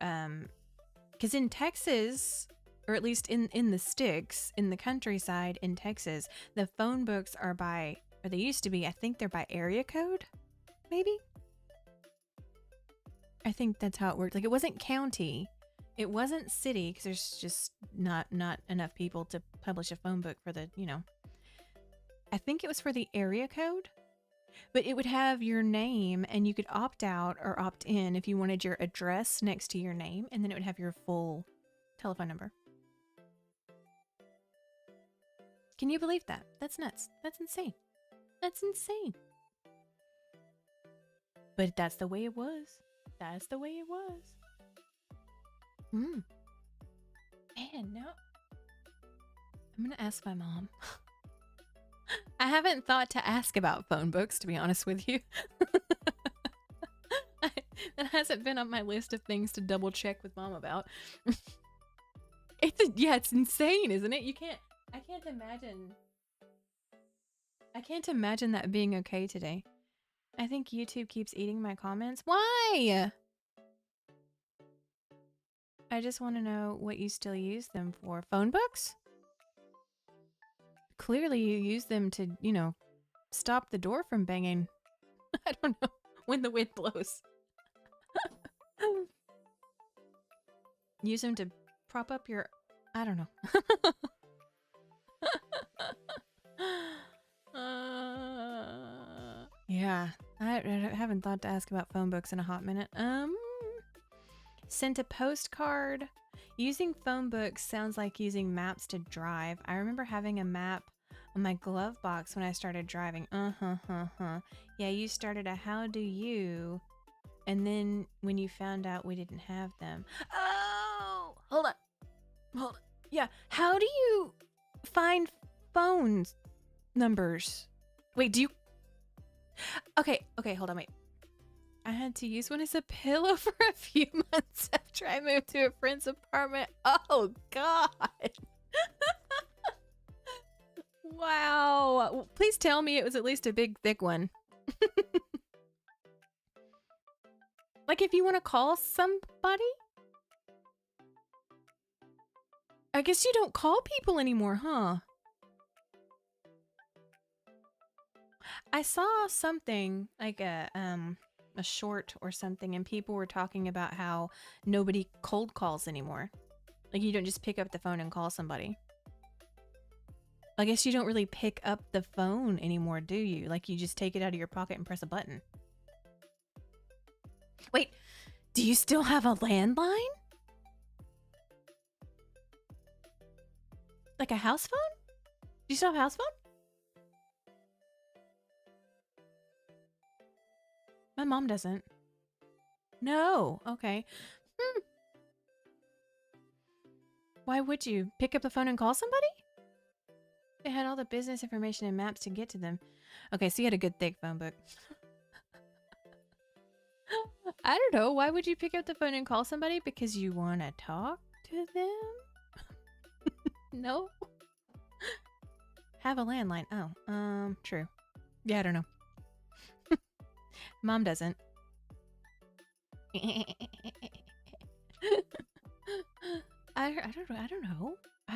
because in Texas, or at least in the sticks, in the countryside in Texas, the phone books are by, or they used to be, I think they're by area code, maybe? I think that's how it worked. Like it wasn't county, it wasn't city, because there's just not enough people to publish a phone book for the, you know. I think it was for the area code, but it would have your name and you could opt out or opt in if you wanted your address next to your name, and then it would have your full telephone number. Can you believe that? That's nuts. That's insane. That's insane. But that's the way it was. That's the way it was. And now I'm gonna ask my mom. I haven't thought to ask about phone books, to be honest with you. That hasn't been on my list of things to double check with mom about. It's insane, isn't it? I can't imagine that being okay today. I think YouTube keeps eating my comments. Why? I just want to know what you still use them for. Phone books? Clearly you use them to, you know, stop the door from banging. I don't know, when the wind blows. Use them to prop up your, I don't know. Yeah, I haven't thought to ask about phone books in a hot minute. Sent a postcard. Using phone books sounds like using maps to drive. I remember having a map on my glove box when I started driving. Yeah, you started a how do you, and then when you found out we didn't have them. Oh, hold on. Yeah, how do you find phone numbers? Wait, do you? Okay, hold on, wait. I had to use one as a pillow for a few months after I moved to a friend's apartment. Oh, God. Wow. Please tell me it was at least a big, thick one. Like if you want to call somebody? I guess you don't call people anymore, huh? I saw something like a short or something, and people were talking about how nobody cold calls anymore. Like you don't just pick up the phone and call somebody. I guess you don't really pick up the phone anymore, do you? Like you just take it out of your pocket and press a button. Wait, do you still have a landline? Like a house phone? Do you still have a house phone? My mom doesn't. No. Okay. Why would you pick up the phone and call somebody? They had all the business information and maps to get to them. Okay, so you had a good thick phone book. I don't know. Why would you pick up the phone and call somebody? Because you want to talk to them? No. Have a landline. Oh, true. Yeah, I don't know. Mom doesn't. I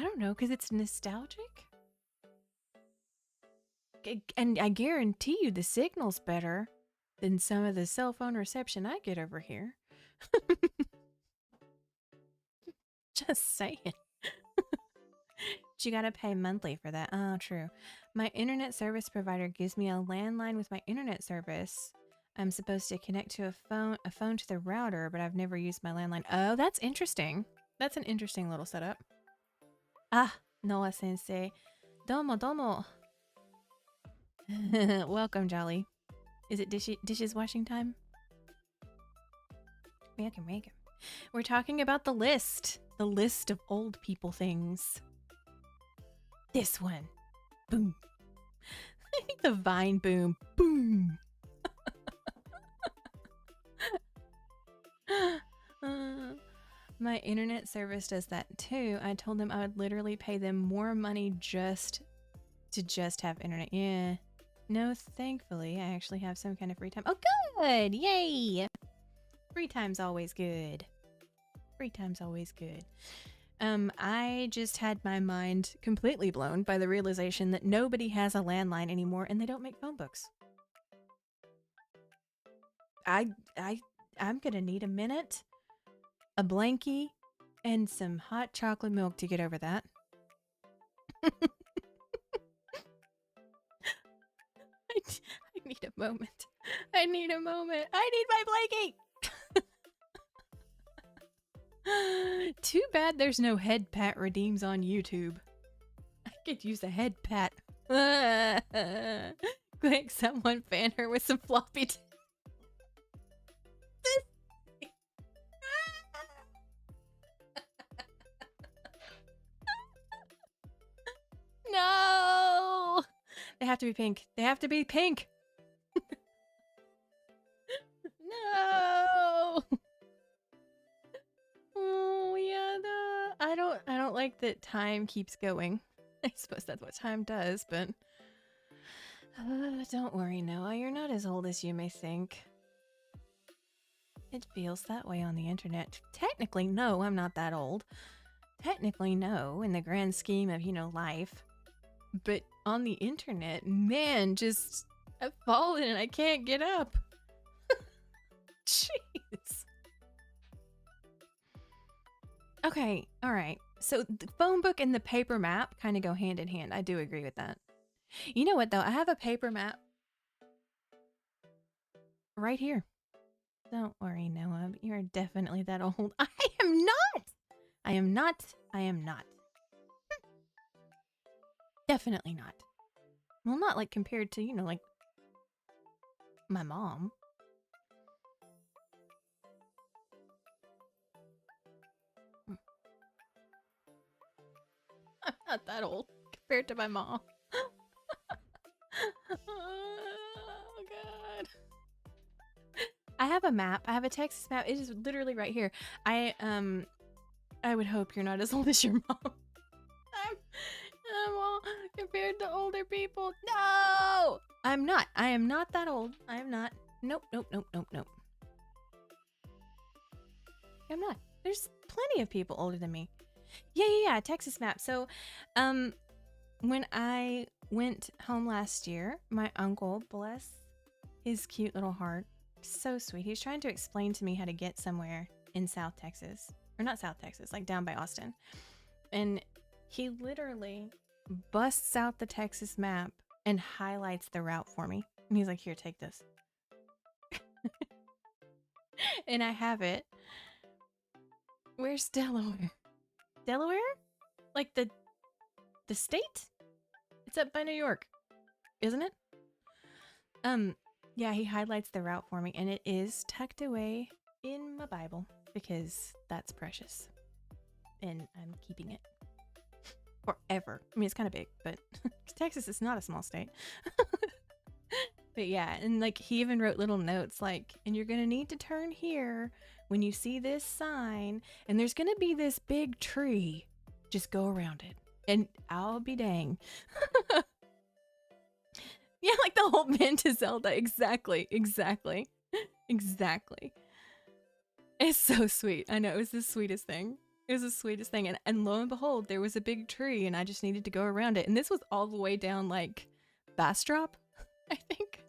don't know, because it's nostalgic. And I guarantee you the signal's better than some of the cell phone reception I get over here. Just saying. You gotta pay monthly for that. Oh, true. My internet service provider gives me a landline with my internet service. I'm supposed to connect to a phone to the router, but I've never used my landline. Oh, that's interesting. That's an interesting little setup. Ah, Noa sensei. Domo domo. Welcome, Jolly. Is it dishes washing time? Make 'em. We're talking about the list of old people things. This one. Boom. The Vine boom. Boom. My internet service does that too. I told them I would literally pay them more money just to have internet. Yeah. No, thankfully, I actually have some kind of free time. Oh, good! Yay! Free time's always good. Free time's always good. I just had my mind completely blown by the realization that nobody has a landline anymore and they don't make phone books. I'm gonna need a minute, a blankie, and some hot chocolate milk to get over that. I need a moment. I need a moment. I need my blankie! Too bad there's no head pat redeems on YouTube. I could use a head pat. Quick, someone fan her with some floppy No! They have to be pink. They have to be pink. No! Oh, yeah, I don't like that time keeps going. I suppose that's what time does, but don't worry, Noah. You're not as old as you may think. It feels that way on the internet. Technically, no, I'm not that old. Technically, no, in the grand scheme of, life. But on the internet, man, just I've fallen and I can't get up. Jeez. Okay, all right. So the phone book and the paper map kind of go hand in hand. I do agree with that. You know what, though? I have a paper map right here. Don't worry, Noah. You're definitely that old. I am not. I am not. I am not. Definitely not. Well, not like compared to, like my mom. I'm not that old compared to my mom. Oh, God. I have a map. I have a Texas map. It is literally right here. I would hope you're not as old as your mom. I'm all compared to older people. No! I'm not. I am not that old. I am not. Nope, nope, nope, nope, nope. I'm not. There's plenty of people older than me. Yeah, Texas map. So, when I went home last year, my uncle, bless his cute little heart, so sweet. He was trying to explain to me how to get somewhere in South Texas. Or not South Texas, like down by Austin. And he literally busts out the Texas map and highlights the route for me. And he's like, here, take this. And I have it. Where's Delaware? Delaware? Like the state? It's up by New York, isn't it? Yeah, he highlights the route for me, and it is tucked away in my Bible because that's precious. And I'm keeping it forever. I mean, it's kind of big, but Texas is not a small state. But yeah, and like he even wrote little notes like, and you're gonna need to turn here when you see this sign, and there's gonna be this big tree. Just go around it, and I'll be dang. Yeah, like the whole band to Zelda. Exactly. It's so sweet. I know, it was the sweetest thing. It was the sweetest thing. And lo and behold, there was a big tree and I just needed to go around it. And this was all the way down like Bastrop, I think.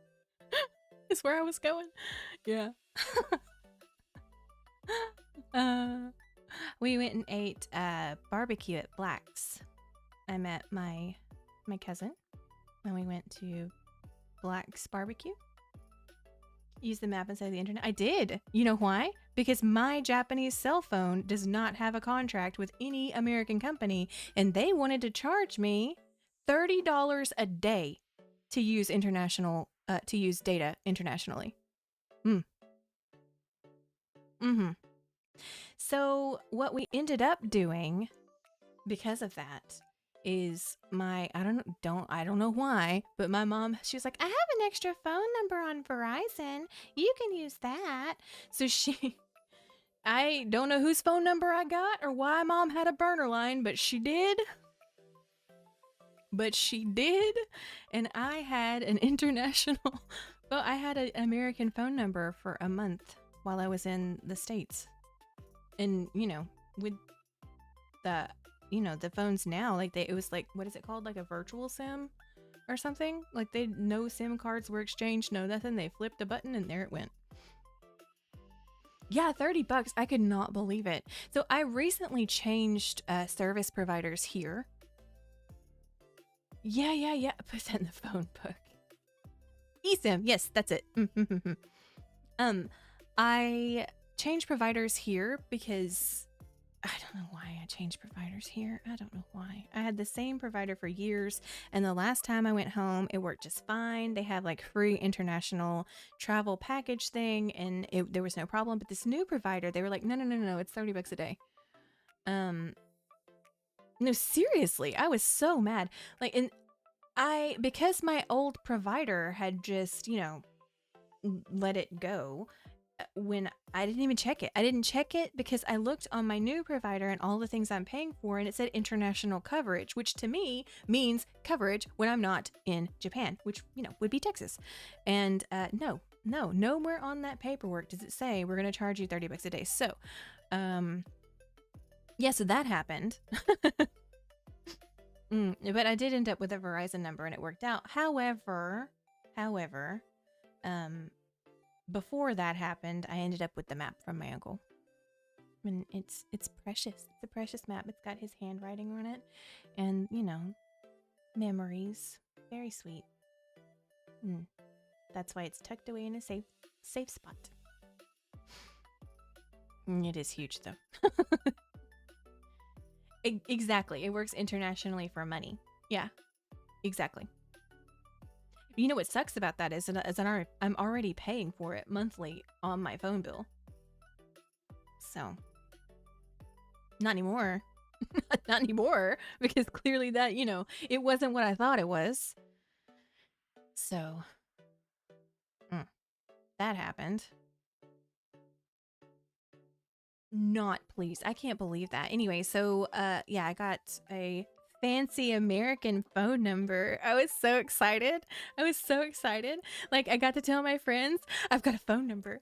Is where I was going. Yeah. We went and ate barbecue at Black's. I met my cousin and we went to Black's Barbecue. Use the map inside the internet. I did. You know why? Because my Japanese cell phone does not have a contract with any American company, and they wanted to charge me $30 a day to use data internationally. So what we ended up doing because of that is I don't know why, but my mom, she was like, I have an extra phone number on Verizon. You can use that. So she I don't know whose phone number I got or why mom had a burner line, but she did. And I had an international, well, I had an American phone number for a month while I was in the States. And, you know, with the, you know, the phones now, like it was like, what is it called? Like a virtual SIM or something? Like no SIM cards were exchanged, no nothing. They flipped a button and there it went. Yeah, $30. I could not believe it. So I recently changed service providers here. Yeah. Put that in the phone book. eSIM. Yes, that's it. I changed providers here because I don't know why I changed providers here. I don't know why. I had the same provider for years, and the last time I went home, it worked just fine. They have like free international travel package thing, and there was no problem. But this new provider, they were like, no, it's $30 a day. No, seriously, I was so mad. Like, because my old provider had just, you know, let it go. When I didn't even check it. I didn't check it because I looked on my new provider and all the things I'm paying for, and it said international coverage, which to me means coverage when I'm not in Japan, which, you know, would be Texas. And nowhere on that paperwork does it say we're going to charge you $30 a day. So, yeah, so that happened. But I did end up with a Verizon number and it worked out. However, before that happened, I ended up with the map from my uncle. And it's precious. It's a precious map. It's got his handwriting on it. And, you know, memories. Very sweet. That's why it's tucked away in a safe spot. It is huge, though. Exactly. It works internationally for money. Yeah, exactly. You know what sucks about that is I'm already paying for it monthly on my phone bill. So, not anymore. Not anymore, because clearly that, you know, it wasn't what I thought it was. So, that happened. Not pleased. I can't believe that. Anyway, so, yeah, I got a fancy American phone number. I was so excited. Like, I got to tell my friends, I've got a phone number.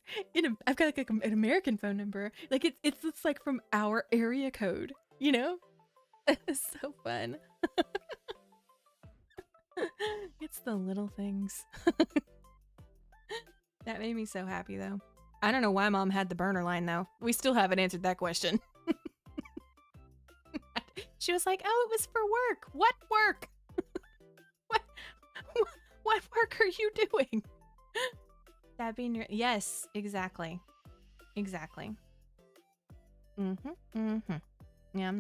I've got like an American phone number. Like it's like from our area code, you know? It's so fun. It's the little things. That made me so happy though. I don't know why mom had the burner line though. We still haven't answered that question. She was like, oh, it was for work. What work? What work are you doing? That being your... Yes, exactly. Yeah, I'm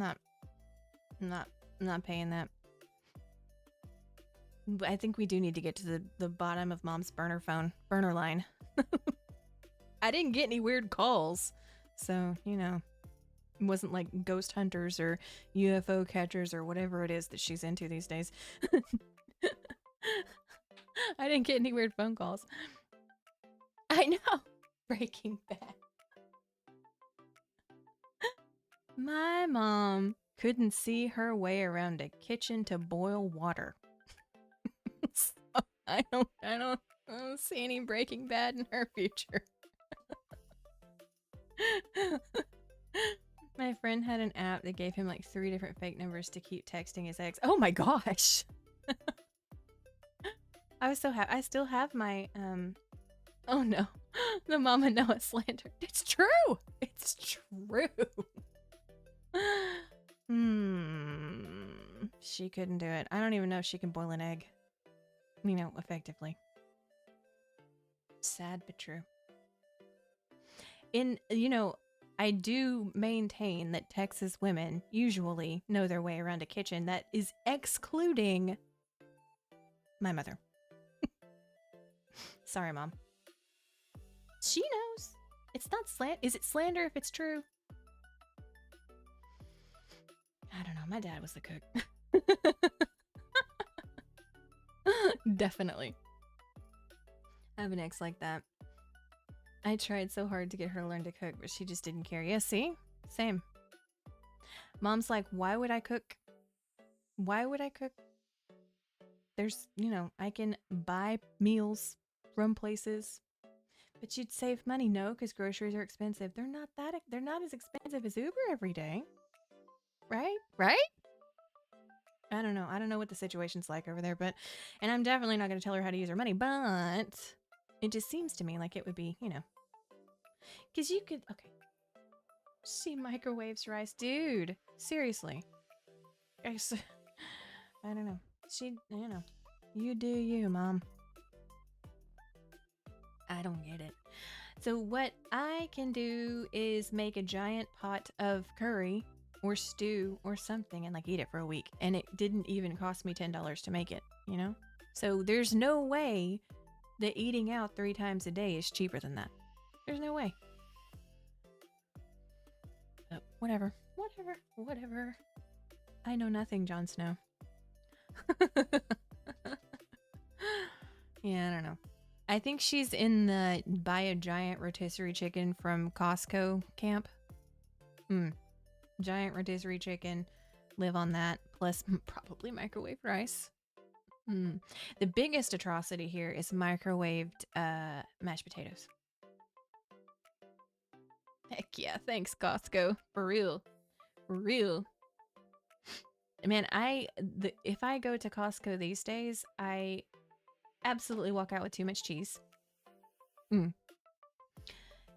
not paying that. But I think we do need to get to the bottom of mom's burner line. I didn't get any weird calls. So, you know. It wasn't like ghost hunters or UFO catchers or whatever it is that she's into these days. I didn't get any weird phone calls. I know. Breaking Bad. My mom couldn't see her way around a kitchen to boil water. So I don't see any Breaking Bad in her future. My friend had an app that gave him like 3 different fake numbers to keep texting his ex. Oh my gosh. I was so happy. I still have my, oh no. The Mama Noa slander. It's true. It's true. She couldn't do it. I don't even know if she can boil an egg. You know, effectively. Sad but true. You know, I do maintain that Texas women usually know their way around a kitchen. That is excluding my mother. Sorry, Mom. She knows. It's not Is it slander if it's true? I don't know. My dad was the cook. Definitely. I have an ex like that. I tried so hard to get her to learn to cook, but she just didn't care. Yeah, see? Same. Mom's like, why would I cook? Why would I cook? There's, you know, I can buy meals from places. But you'd save money, no, because groceries are expensive. They're not as expensive as Uber every day. Right? Right? I don't know. I don't know what the situation's like over there, but, and I'm definitely not going to tell her how to use her money, but it just seems to me like it would be, you know, because you could, okay. She microwaves rice. Dude, seriously. I don't know. She, you know, you do you, Mom. I don't get it. So what I can do is make a giant pot of curry or stew or something and like eat it for a week. And it didn't even cost me $10 to make it, you know? So there's no way that eating out 3 times a day is cheaper than that. There's no way. But whatever. I know nothing, Jon Snow. Yeah, I don't know. I think she's in the buy a giant rotisserie chicken from Costco camp. Giant rotisserie chicken, live on that, plus probably microwave rice. The biggest atrocity here is microwaved mashed potatoes. Heck yeah, thanks Costco. For real. For real. Man, if I go to Costco these days, I absolutely walk out with too much cheese.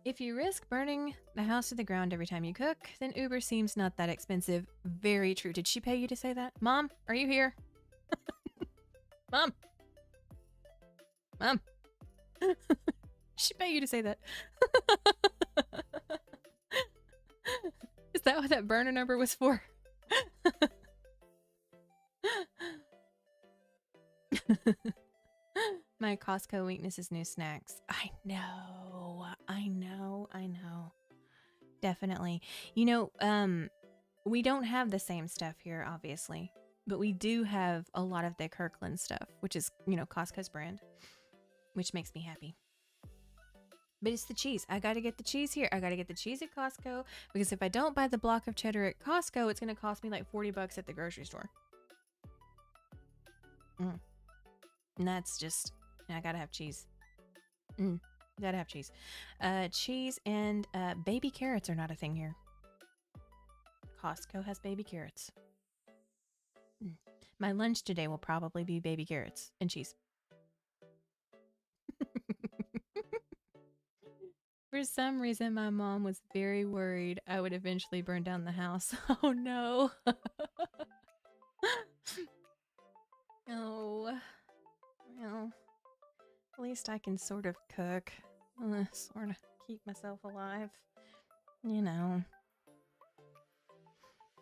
If you risk burning the house to the ground every time you cook, then Uber seems not that expensive. Very true. Did she pay you to say that? Mom, are you here? Mom. Mom. She paid you to say that. Is that what that burner number was for? My Costco weakness is new snacks. I know. Definitely. You know, we don't have the same stuff here, obviously, but we do have a lot of the Kirkland stuff, which is, you know, Costco's brand, which makes me happy. But it's the cheese. I gotta get the cheese here. I gotta get the cheese at Costco, because if I don't buy the block of cheddar at Costco, it's gonna cost me like $40 at the grocery store. And that's just, I gotta have cheese. Gotta have cheese. Cheese and baby carrots are not a thing here. Costco has baby carrots. My lunch today will probably be baby carrots and cheese. For some reason, my mom was very worried I would eventually burn down the house. Oh no. Oh. Well, at least I can sort of cook. Sort of keep myself alive. You know.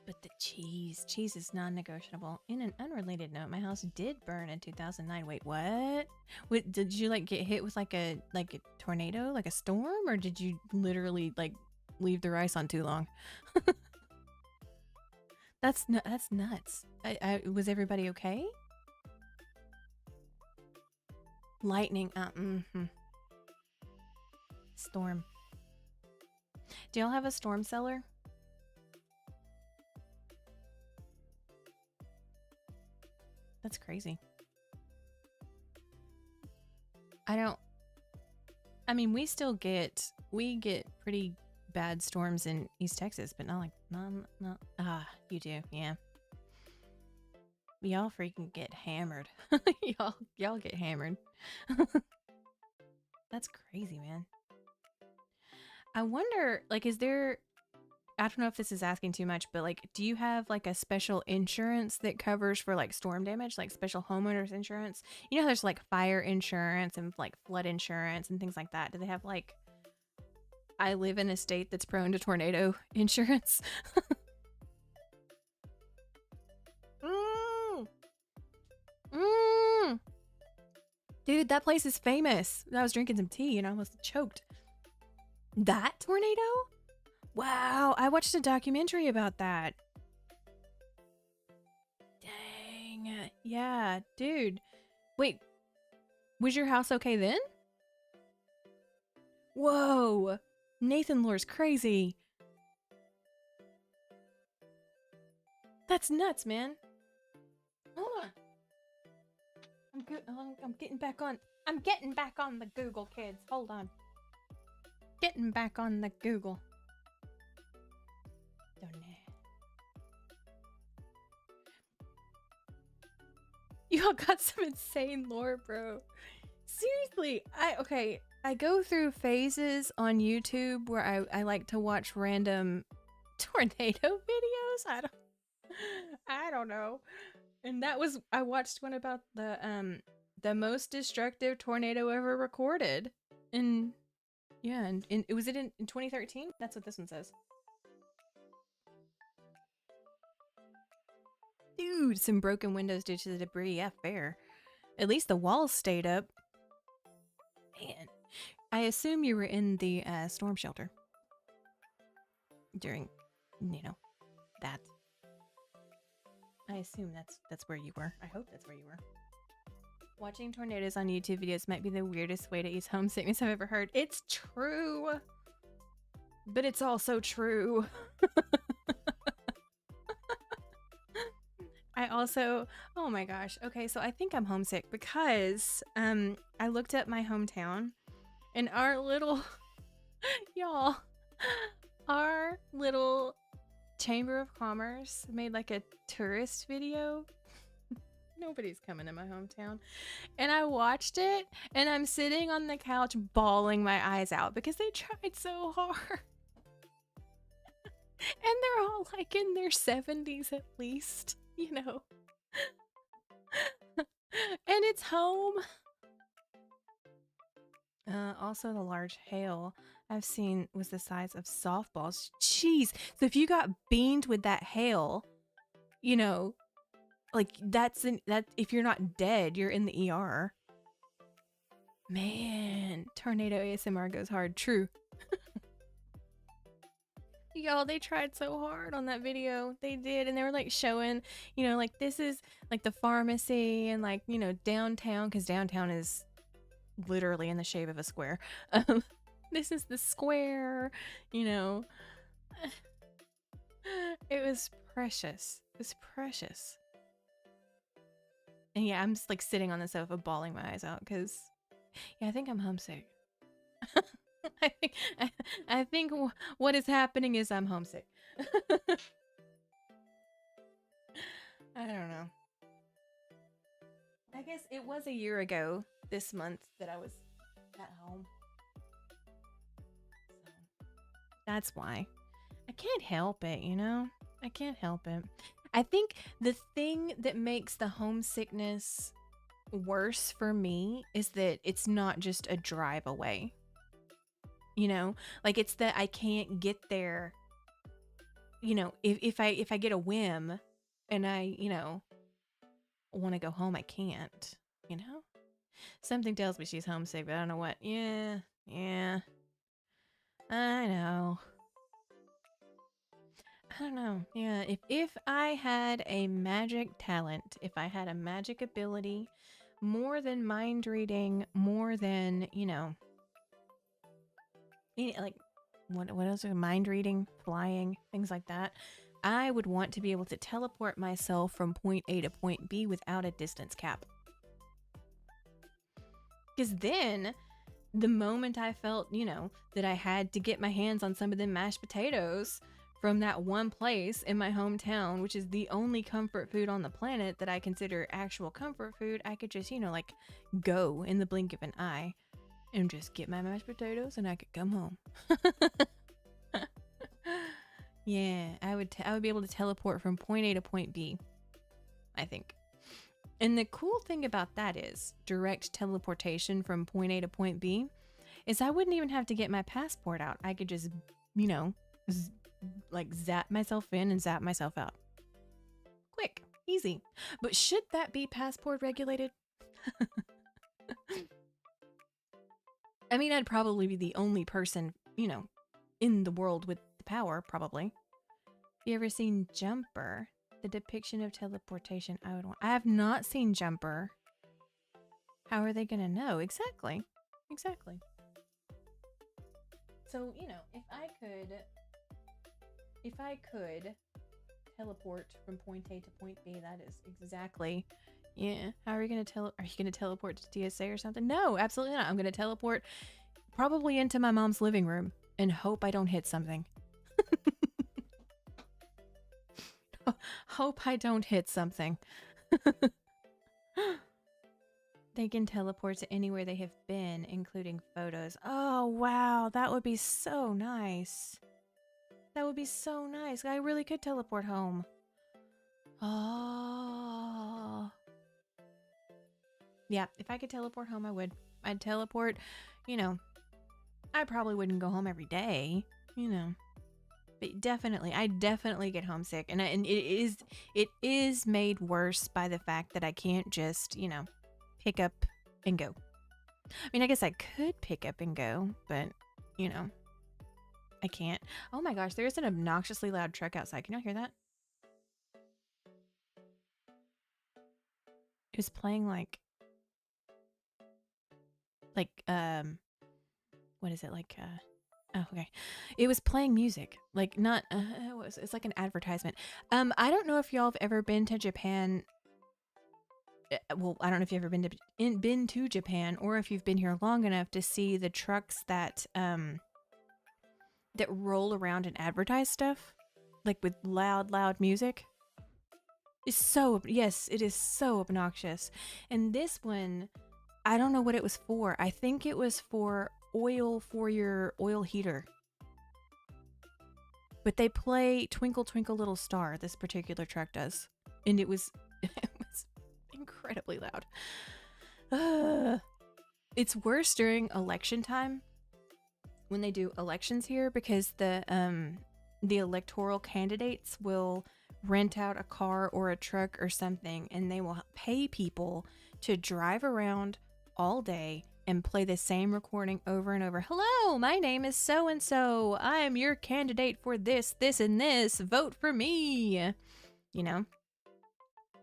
But the cheese is non-negotiable. In an unrelated note, my house did burn in 2009. Wait, what? Did you like get hit with like a tornado, like a storm, or did you literally like leave the rice on too long? That's nuts. Was everybody okay? Lightning. Storm. Do y'all have a storm cellar? That's crazy. I mean, we get pretty bad storms in East Texas, but not like, you do, yeah. Y'all freaking get hammered. y'all get hammered. That's crazy, man. I wonder, like, I don't know if this is asking too much, but like, do you have like a special insurance that covers for like storm damage, like special homeowners insurance? You know, there's like fire insurance and like flood insurance and things like that. Do they have like, I live in a state that's prone to tornado insurance? Dude, that place is famous. I was drinking some tea and I almost choked. That tornado? Wow, I watched a documentary about that. Dang. Yeah, dude. Wait, was your house okay then? Whoa! Nathan Lore's crazy. That's nuts, man. Hold on. I'm good. I'm getting back on. I'm getting back on the Google, kids. Hold on. Getting back on the Google. Don't know. You all got some insane lore, bro. Seriously, I go through phases on YouTube where I like to watch random tornado videos. I don't know. And that was, I watched one about the most destructive tornado ever recorded. And yeah, and it was in 2013? That's what this one says. Dude, some broken windows due to the debris. Yeah, fair. At least the walls stayed up. Man, I assume you were in the storm shelter during, you know, that. I assume that's where you were. I hope that's where you were. Watching tornadoes on YouTube videos might be the weirdest way to ease homesickness I've ever heard. It's true, but it's also true. I also, oh my gosh. Okay, so I think I'm homesick because I looked at my hometown and our little y'all, our little Chamber of Commerce made like a tourist video. Nobody's coming to my hometown. And I watched it and I'm sitting on the couch bawling my eyes out because they tried so hard. And they're all like in their 70s at least. You know, and it's home. Also, the large hail I've seen was the size of softballs. Jeez. So if you got beamed with that hail, you know, like that if you're not dead, you're in the ER. Man, tornado ASMR goes hard. True. Y'all, they tried so hard on that video. They did. And they were like showing, you know, like this is like the pharmacy and like, you know, downtown, because downtown is literally in the shape of a square. This is the square, you know. It was precious. It was precious. And yeah, I'm just like sitting on the sofa bawling my eyes out because, yeah, I think I'm homesick. I think what is happening is I'm homesick. I don't know. I guess it was a year ago this month that I was at home. So that's why. I can't help it, you know? I can't help it. I think the thing that makes the homesickness worse for me is that it's not just a drive away. You know, like it's that I can't get there. You know, if I get a whim and I, you know, want to go home, I can't, you know? Something tells me she's homesick, but I don't know what. Yeah. I know. I don't know. Yeah, if I had a magic talent, if I had a magic ability, more than mind reading, more than, you know, like what else are mind reading, flying, things like that, I would want to be able to teleport myself from point A to point B without a distance cap. Because then the moment I felt, you know, that I had to get my hands on some of them mashed potatoes from that one place in my hometown, which is the only comfort food on the planet that I consider actual comfort food, I could just, you know, like go in the blink of an eye and just get my mashed potatoes and I could come home. Yeah, I would be able to teleport from point A to point B, I think. And the cool thing about that is direct teleportation from point A to point B is I wouldn't even have to get my passport out. I could just, you know, like zap myself in and zap myself out. Quick, easy. But should that be passport regulated? I mean, I'd probably be the only person, you know, in the world with the power, probably. You ever seen Jumper? The depiction of teleportation I would want. I have not seen Jumper. How are they gonna know? Exactly. So, if I could teleport from point A to point B, that is exactly, yeah. How are you going to are you going to teleport to TSA or something? No, absolutely not. I'm going to teleport probably into my mom's living room and hope I don't hit something. Hope I don't hit something. They can teleport to anywhere they have been, including photos. Oh, wow. That would be so nice. That would be so nice. I really could teleport home. Oh. Yeah, if I could teleport home, I would. I'd teleport, I probably wouldn't go home every day, But definitely, I definitely get homesick. And it is made worse by the fact that I can't just, pick up and go. I mean, I guess I could pick up and go, but, I can't. Oh my gosh, there's an obnoxiously loud truck outside. Can y'all hear that? It was playing like, what is it? Oh, okay. It was playing music, like not, it's like an advertisement. I don't know if y'all have ever been to Japan. Well, I don't know if you've ever been to Japan, or if you've been here long enough to see the trucks that roll around and advertise stuff, like with loud music. Yes, it is so obnoxious. And this one, I don't know what it was for. I think it was for oil for your oil heater. But they play Twinkle Twinkle Little Star, this particular truck does. And it was incredibly loud. It's worse during election time when they do elections here, because the electoral candidates will rent out a car or a truck or something, and they will pay people to drive around all day and play the same recording over and over. Hello, my name is so-and-so. I'm your candidate for this, and this. Vote for me.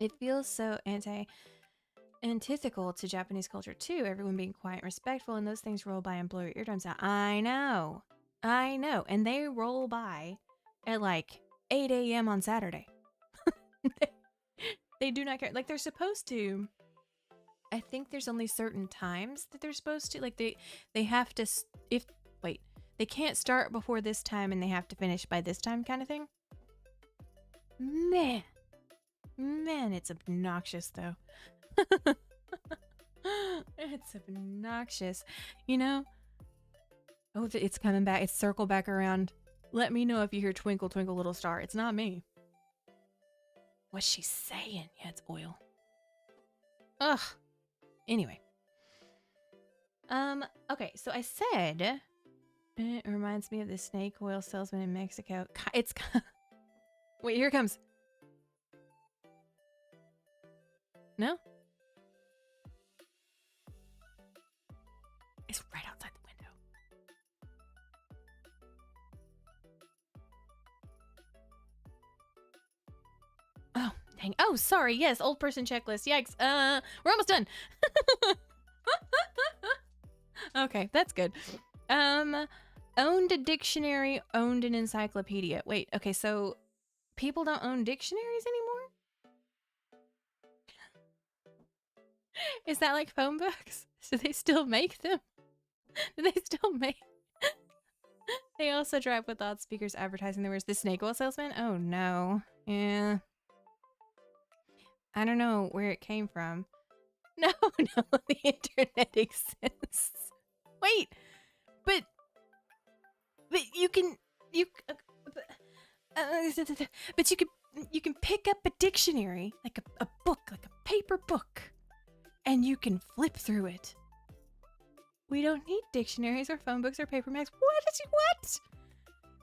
It feels so antithetical to Japanese culture too. Everyone being quiet and respectful, and those things roll by and blow your eardrums out. I know. And they roll by at like 8 a.m. on Saturday. They do not care. Like, they're supposed to. I think there's only certain times that they're supposed to. Like, they have to, they can't start before this time and they have to finish by this time, kind of thing. Man, it's obnoxious though. It's obnoxious, Oh, it's coming back. It's circled back around. Let me know if you hear Twinkle Twinkle Little Star. It's not me. What's she saying? Yeah, it's oil. Ugh. Anyway. Okay, so I said it reminds me of the snake oil salesman in Mexico. It's wait, here it comes. No? It's right outside the window. Oh, dang. Oh, sorry. Yes, old person checklist. Yikes. We're almost done. Okay, that's good. Owned a dictionary, owned an encyclopedia. Wait, okay, so people don't own dictionaries anymore? Is that like phone books? Do they still make them? Do they still make? They also drive with loudspeakers advertising there was the snake oil salesman? Oh no. Yeah. I don't know where it came from. No, the internet exists. Wait, but you can pick up a dictionary, like a book, like a paper book, and you can flip through it. We don't need dictionaries or phone books or paper mags. What?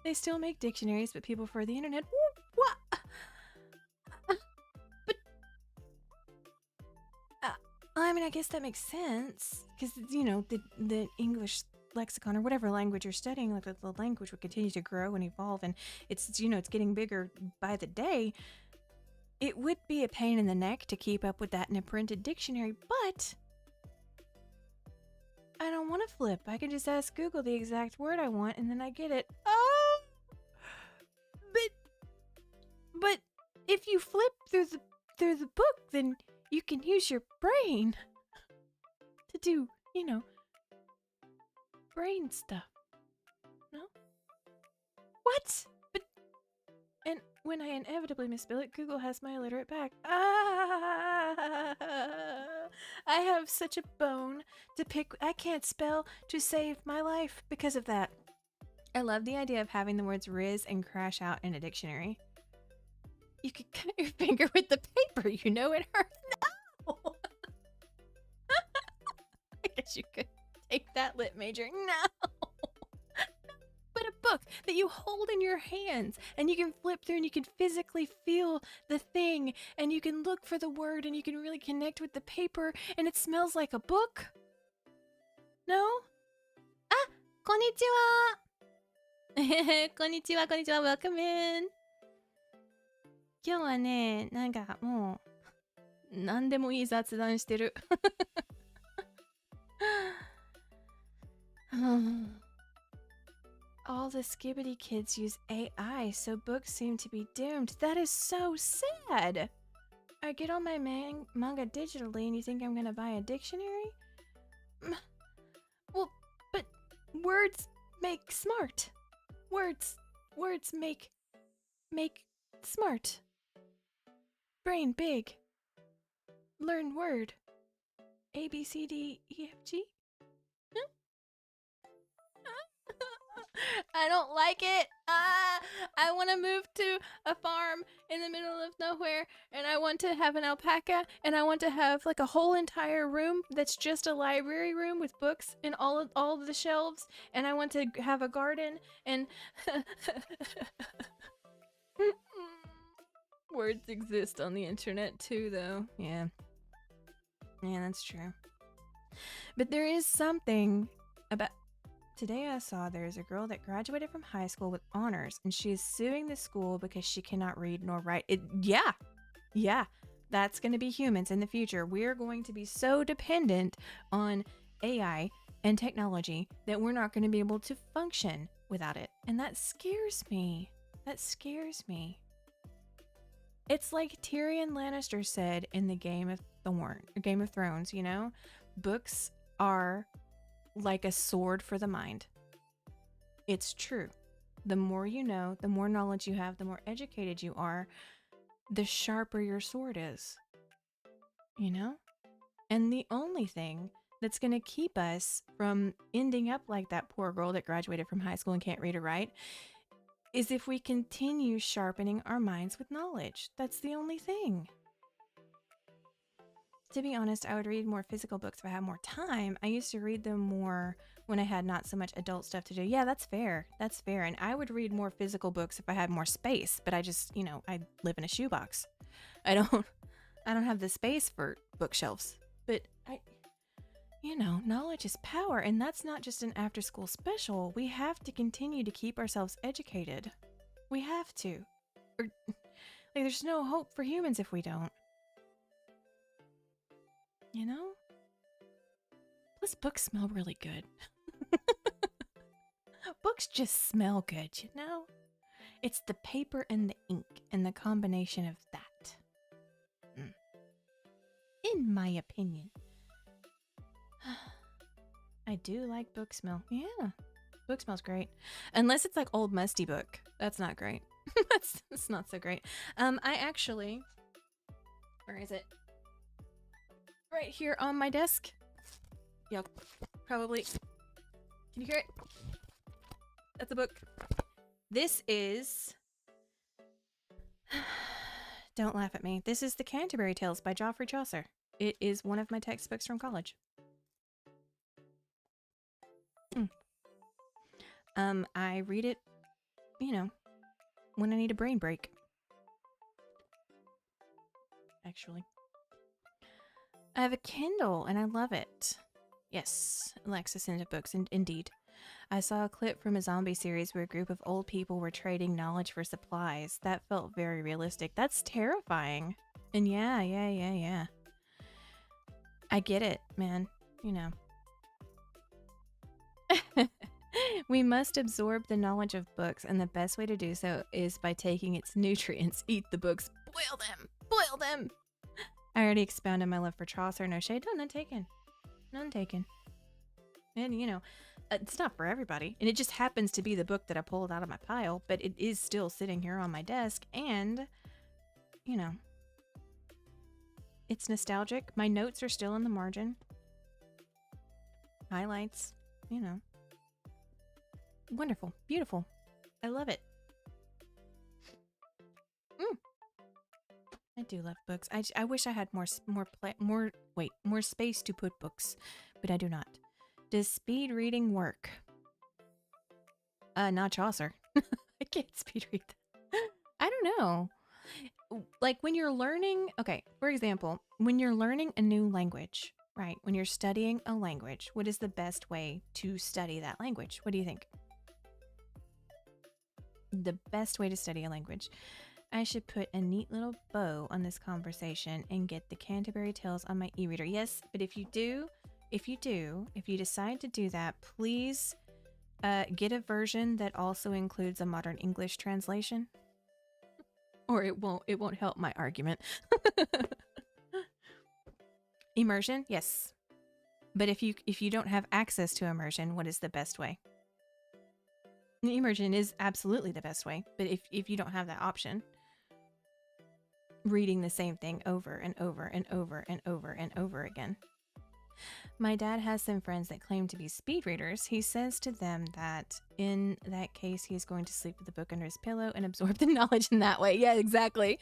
They still make dictionaries, but people prefer the internet. What? I mean, I guess that makes sense, because, the English lexicon or whatever language you're studying, like the language would continue to grow and evolve, and it's getting bigger by the day. It would be a pain in the neck to keep up with that in a printed dictionary, but I don't want to flip. I can just ask Google the exact word I want and then I get it. Oh! But if you flip through the book, then you can use your brain to do, brain stuff. No? What? But and when I inevitably misspell it, Google has my illiterate back. I have such a bone to pick. I can't spell to save my life because of that. I love the idea of having the words Riz and crash out in a dictionary. You could cut your finger with the paper, it hurts. No! I guess you could take that, lit major. No! But a book that you hold in your hands and you can flip through and you can physically feel the thing and you can look for the word and you can really connect with the paper and it smells like a book. No? Ah! Konnichiwa! Konnichiwa, konnichiwa, welcome in. 今日はね、なんかもう何でもいい雑談してる。All the Skibbity kids use AI, so books seem to be doomed. That is so sad. I get all my manga digitally and you think I'm gonna buy a dictionary? Well, but words make smart. Words make smart. Brain big. Learn word. A, B, C, D, E, F, G? I don't like it. I want to move to a farm in the middle of nowhere and I want to have an alpaca and I want to have like a whole entire room that's just a library room with books in all of the shelves and I want to have a garden and words exist on the internet too though. Yeah, that's true. But there is something about today I saw there's a girl that graduated from high school with honors and she is suing the school because she cannot read nor write. Yeah, that's going to be humans in the future. We're going to be so dependent on AI and technology that we're not going to be able to function without it. And that scares me. It's like Tyrion Lannister said in the Game of Thrones, books are like a sword for the mind. It's true. The more you know, the more knowledge you have, the more educated you are, the sharper your sword is. And the only thing that's going to keep us from ending up like that poor girl that graduated from high school and can't read or write is if we continue sharpening our minds with knowledge. That's the only thing. To be honest, I would read more physical books if I had more time. I used to read them more when I had not so much adult stuff to do. Yeah, that's fair. And I would read more physical books if I had more space, but I just, I live in a shoebox. I don't have the space for bookshelves. But knowledge is power, and that's not just an after-school special. We have to continue to keep ourselves educated. We have to. Or, there's no hope for humans if we don't. Plus, books smell really good. Books just smell good, It's the paper and the ink and the combination of that. In my opinion. I do like book smell. Yeah, book smells great. Unless it's like old musty book. That's not great. That's not so great. I actually... Where is it? Right here on my desk. Yep, probably. Can you hear it? That's a book. This is... Don't laugh at me. This is The Canterbury Tales by Geoffrey Chaucer. It is one of my textbooks from college. I read it, when I need a brain break. Actually. I have a Kindle and I love it. Yes, Alexis into books, indeed. I saw a clip from a zombie series where a group of old people were trading knowledge for supplies. That felt very realistic. That's terrifying. And yeah. I get it, man. We must absorb the knowledge of books, and the best way to do so is by taking its nutrients. Eat the books, boil them, boil them. I already expounded my love for Chaucer. No shade, no, none taken. None taken. And, you know, it's not for everybody. And it just happens to be the book that I pulled out of my pile, but it is still sitting here on my desk. And, you know, it's nostalgic. My notes are still in the margin. Highlights, you know. Wonderful. Beautiful. I love it. I do love books. I wish I had more space to put books, but I do not. Does speed reading work? Not Chaucer. I can't speed read that. I don't know. Like when you're learning, okay, for example, when you're learning a new language, right? When you're studying a language, what is the best way to study that language? What do you think? The best way to study a language. I should put a neat little bow on this conversation and get the Canterbury Tales on my e-reader. Yes, but if you decide to do that, please get a version that also includes a modern English translation, or it won't help my argument. Immersion, yes. But if you don't have access to immersion, what is the best way? Immersion is absolutely the best way, but if you don't have that option, reading the same thing over and over and over and over and over again. My dad has some friends that claim to be speed readers. He says to them that in that case, he is going to sleep with the book under his pillow and absorb the knowledge in that way. Yeah, exactly.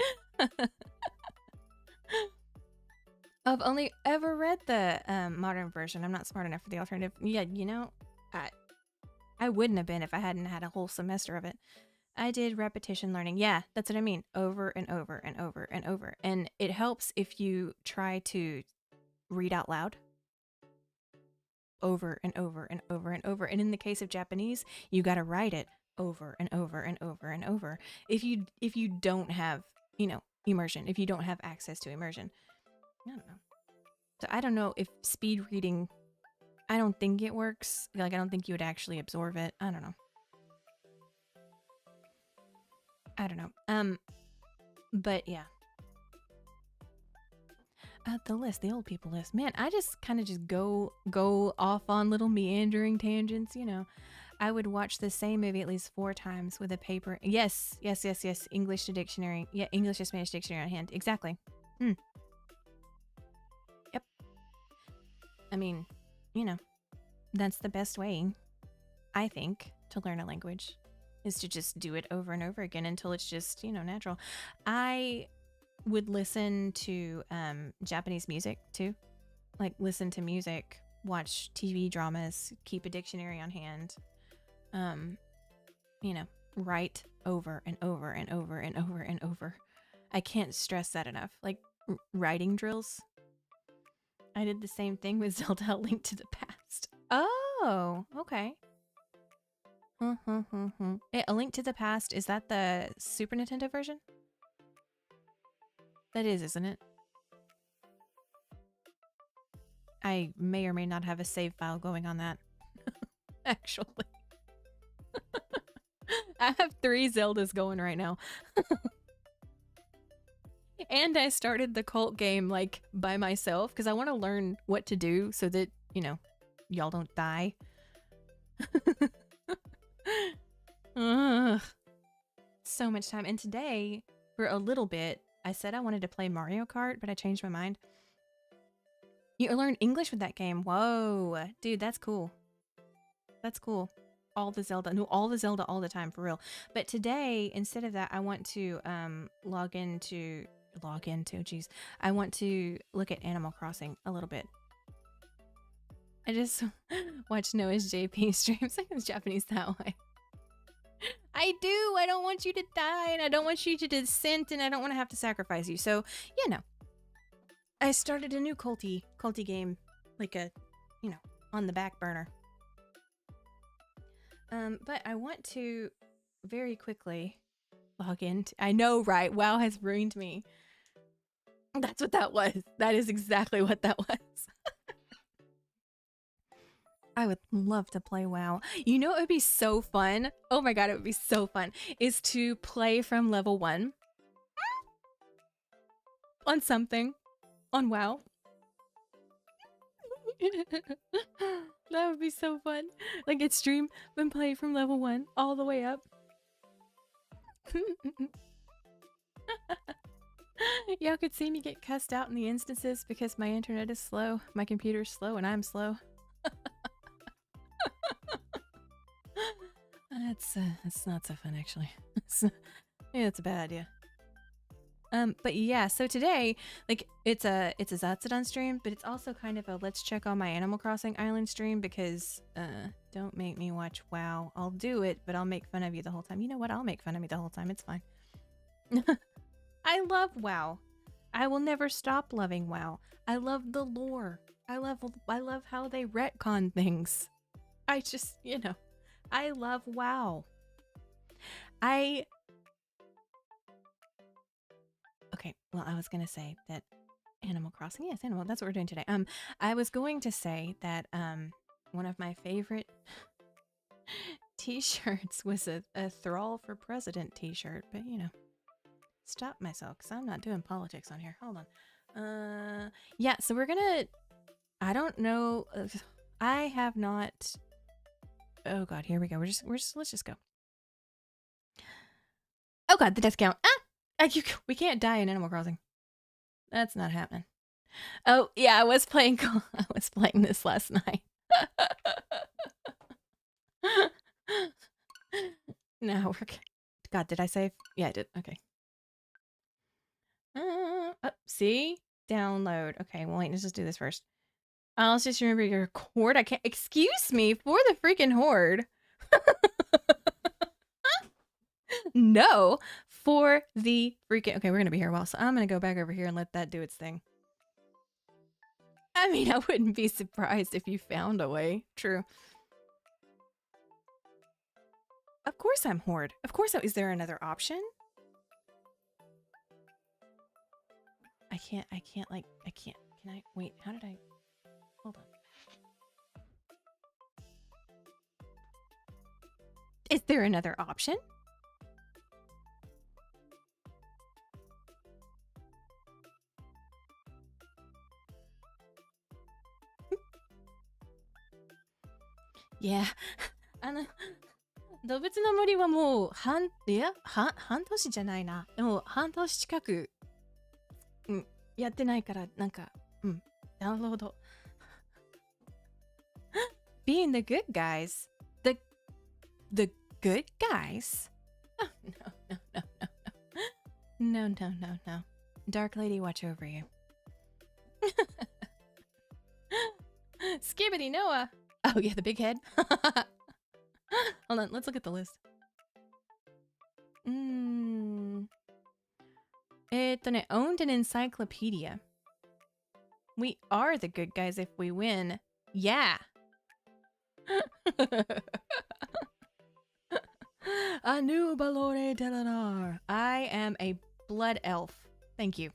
I've only ever read the modern version. I'm not smart enough for the alternative. Yeah, you know, I wouldn't have been if I hadn't had a whole semester of it. I did repetition learning. Yeah, that's what I mean. Over and over and over and over. And it helps if you try to read out loud. Over and over and over and over. And in the case of Japanese, you got to write it over and over and over and over. If you don't have, you know, immersion, if you don't have access to immersion. I don't know. So I don't know if speed reading, I don't think it works. Like, I don't think you would actually absorb it. I don't know. But yeah. The list, the old people list. Man, I just kind of just go off on little meandering tangents, you know. I would watch the same movie at least 4 times with a paper. Yes. English to dictionary. Yeah, English to Spanish dictionary on hand. Exactly. Yep. I mean, you know, that's the best way, I think, to learn a language, is to just do it over and over again until it's just, you know, natural. I would listen to Japanese music too. Like, listen to music, watch TV dramas, keep a dictionary on hand. You know, write over and over and over and over and over. I can't stress that enough. Like, writing drills. I did the same thing with Zelda A Link to the Past. Oh, okay. A Link to the Past, is that the Super Nintendo version? That is, isn't it? I may or may not have a save file going on that. Actually. I have 3 Zeldas going right now. And I started the cult game, like, by myself, because I want to learn what to do so that, you know, y'all don't die. Ugh. So much time. And today, for a little bit, I said I wanted to play Mario Kart, but I changed my mind. You learn English with that game. Whoa. Dude, that's cool. That's cool. All the Zelda all the time, for real. But today, instead of that, I want to I want to look at Animal Crossing a little bit. I just watch Noah's JP streams. Like, it's Japanese that way. I do. I don't want you to die, and I don't want you to dissent, and I don't want to have to sacrifice you. So, you know, I started a new culty game, like a, you know, on the back burner. But I want to very quickly log in. I know, right? WoW has ruined me. That's what that was. That is exactly what that was. I would love to play WoW. You know, it would be so fun. Oh my god, it would be so fun. Is to play from level 1 on something on WoW. That would be so fun. Like, it's stream and play from level 1 all the way up. Y'all could see me get cussed out in the instances because my internet is slow, my computer's slow, and I'm slow. That's not so fun, actually. Yeah, it's a bad idea. But yeah, so today, like, it's a Zatsudan stream, but it's also kind of a let's check on my Animal Crossing Island stream because, don't make me watch WoW. I'll do it, but I'll make fun of you the whole time. You know what? I'll make fun of me the whole time. It's fine. I love WoW. I will never stop loving WoW. I love the lore. I love how they retcon things. I just, you know, I love WoW. Okay, well, I was gonna say that Animal Crossing, yes, Animal, that's what we're doing today. I was going to say that one of my favorite t-shirts was a Thrall for President t-shirt, but you know, stop myself because I'm not doing politics on here. Hold on. Yeah, so we're gonna, I don't know, I have not, oh god, here we go. Let's just go. Oh god, the death count. We can't die in Animal Crossing. That's not happening. Oh yeah, I was playing this last night. Now we're god, did I save? Yeah, I did. Okay. See? Download. Okay, well wait, let's just do this first. Let's just remember your horde. I can't, excuse me, for the freaking horde. No, for the freaking, okay, we're gonna be here a while, so I'm gonna go back over here and let that do its thing. I mean, I wouldn't be surprised if you found a way. True. Of course I'm horde. Of course, is there another option? Can I, wait, how did I, hold on. Is there another option? Yeah. 動物の森はもう半年じゃないな。もう半年近く、やってないからなんか、ダウンロード。Being the good guys. The good guys? Oh, no. Dark Lady, watch over you. Skibbity Noah. Oh yeah, the big head. Hold on, let's look at the list. owned an encyclopedia. We are the good guys if we win. Yeah. A new Balore Delanar. I am a blood elf. Thank you.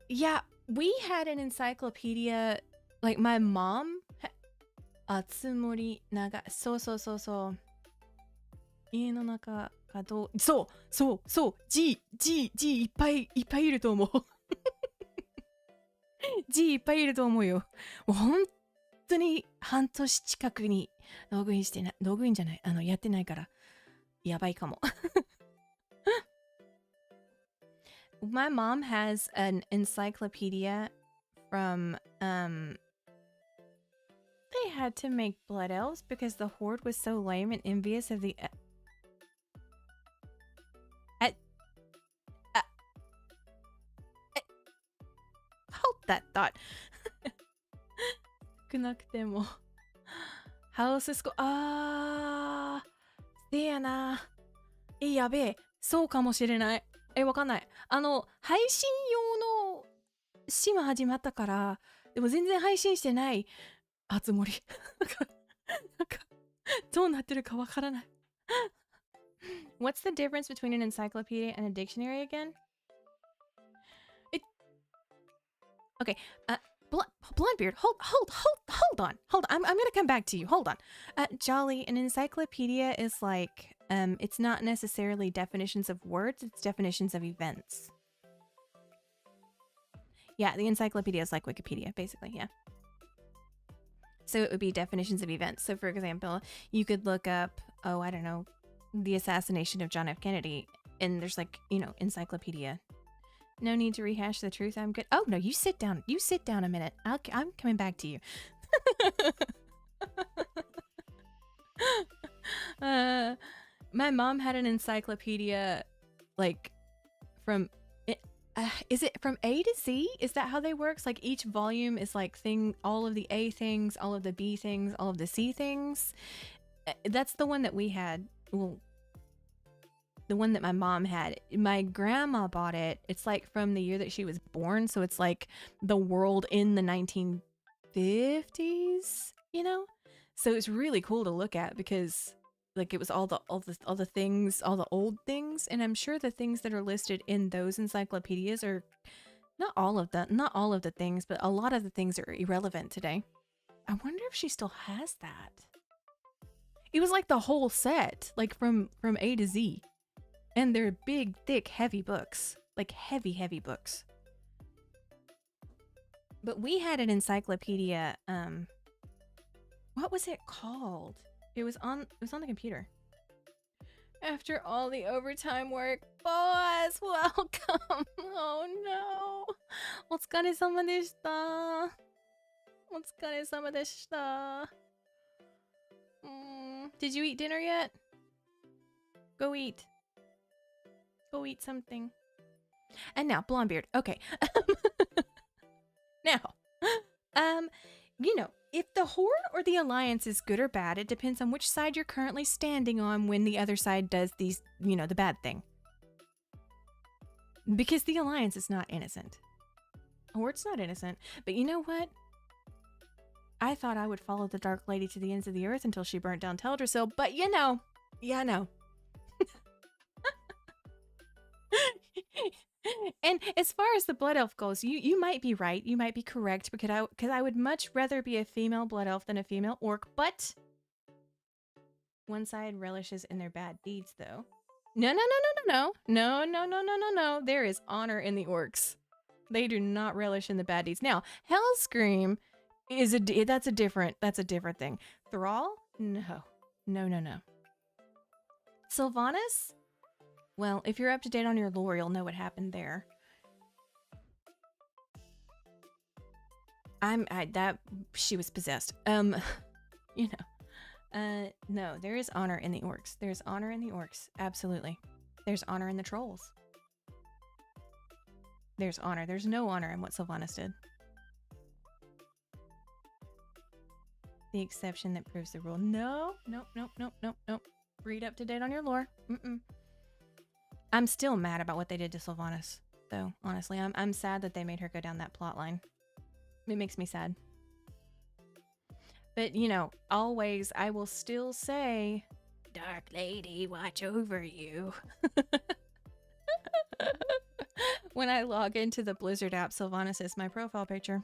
Yeah, we had an encyclopedia, like my mom. Atsumori naga. So. 家の中かどう、そう G いっぱいいると思う。G いっぱいいると思うよ。もう本当に半年近くにログインじゃない、やってないからやばいかも。My mom has an encyclopedia from they had to make blood elves because the horde was so lame and envious of the hold that thought. 少なくてもハウススコせやな。やべえ、そうかもしれない。わかんない。配信用の島始まったから、でも全然配信してないあつ森。なんかどうなってるかわからない。What's the difference between an encyclopedia and a dictionary again? Okay, Blondbeard, hold on. I'm gonna come back to you. Hold on. Jolly, an encyclopedia is like, it's not necessarily definitions of words, it's definitions of events. Yeah, the encyclopedia is like Wikipedia, basically, yeah. So it would be definitions of events. So for example, you could look up, oh, I don't know, the assassination of John F. Kennedy, and there's like, you know, encyclopedia. No need to rehash the truth. I'm good. Oh, no, you sit down. You sit down a minute. I'm coming back to you. My mom had an encyclopedia, like, from... is it from A to Z? Is that how they works? Like, each volume is like all of the A things, all of the B things, all of the C things. That's the one that we had. Well, the one that my mom had. My grandma bought it. It's like from the year that she was born, so it's like the world in the 1950s, you know? So it's really cool to look at because like it was all the things, all the old things, and I'm sure the things that are listed in those encyclopedias are not all of the things, but a lot of the things are irrelevant today. I wonder if she still has that. It was like the whole set, like from A to Z. And they're big, thick, heavy books. Like heavy books. But we had an encyclopedia, what was it called? It was on the computer. After all the overtime work, boss, welcome. Oh no. お疲れ様でした。お疲れ様でした。Did you eat dinner yet? Go eat. Go eat something. And now, Blondbeard. Okay. Now, you know, if the Horde or the Alliance is good or bad, it depends on which side you're currently standing on when the other side does these, you know, the bad thing. Because the Alliance is not innocent. Horde's not innocent. But you know what? I thought I would follow the Dark Lady to the ends of the earth until she burnt down Teldrassil, but you know. Yeah, no. And as far as the Blood Elf goes, you might be right. You might be correct because I would much rather be a female Blood Elf than a female Orc, but one side relishes in their bad deeds, though. No. There is honor in the Orcs. They do not relish in the bad deeds. Now, Hellscream is that's a different thing. Thrall? No. Sylvanas? Well, if you're up to date on your lore, you'll know what happened there. She was possessed. You know. No, there is honor in the Orcs. There's honor in the Orcs. Absolutely. There's honor in the Trolls. There's honor. There's no honor in what Sylvanas did. The exception that proves the rule. No. Read up to date on your lore. I'm still mad about what they did to Sylvanas, though, honestly. I'm sad that they made her go down that plot line. It makes me sad. But, you know, always I will still say, Dark Lady, watch over you. When I log into the Blizzard app, Sylvanas is my profile picture.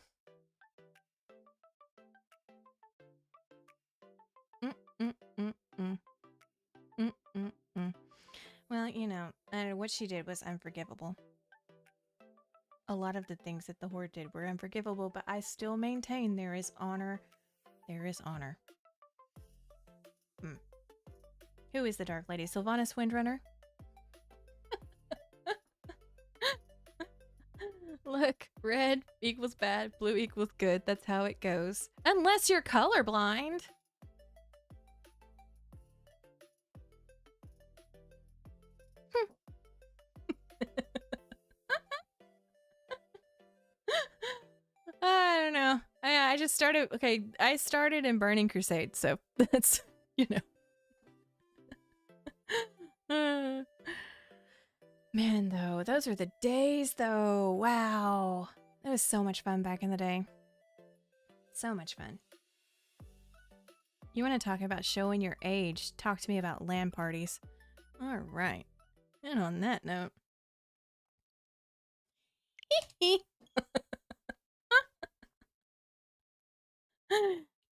Well, you know, what she did was unforgivable. A lot of the things that the Horde did were unforgivable, but I still maintain there is honor. There is honor. Who is the Dark Lady? Sylvanas Windrunner? Look, red equals bad, blue equals good. That's how it goes. Unless you're colorblind. I don't know. I just started. Okay, I started in Burning Crusade, so that's, you know. Man, though, those were the days, though. Wow. It was so much fun back in the day. So much fun. You want to talk about showing your age? Talk to me about LAN parties. All right. And on that note.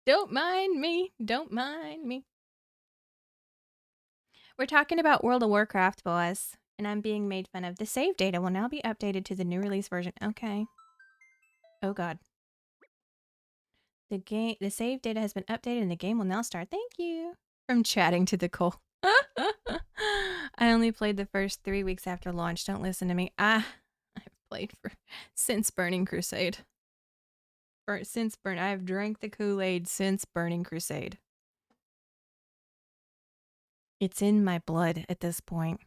Don't mind me. Don't mind me. We're talking about World of Warcraft, boys, and I'm being made fun of. The save data will now be updated to the new release version. Okay. Oh god. The save data has been updated and the game will now start. Thank you. From chatting to Nicole. I only played the first 3 weeks after launch. Don't listen to me. I've played since Burning Crusade. I've drank the Kool-Aid since Burning Crusade. It's in my blood at this point.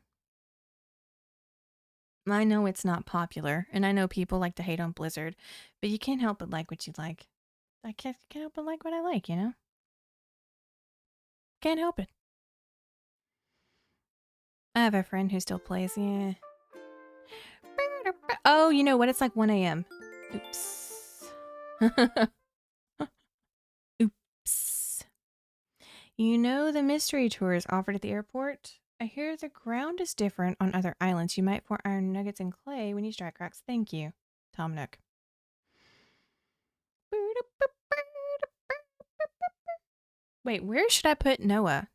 I know it's not popular, and I know people like to hate on Blizzard, but you can't help but like what you like. I can't help but like what I like, you know? Can't help it. I have a friend who still plays, yeah. Oh, you know what? It's like 1 a.m. Oops. Oops. You know the mystery tours offered at the airport? I hear the ground is different on other islands. You might pour iron nuggets and clay when you strike rocks. Thank you, Tom Nook. Wait, where should I put Noah?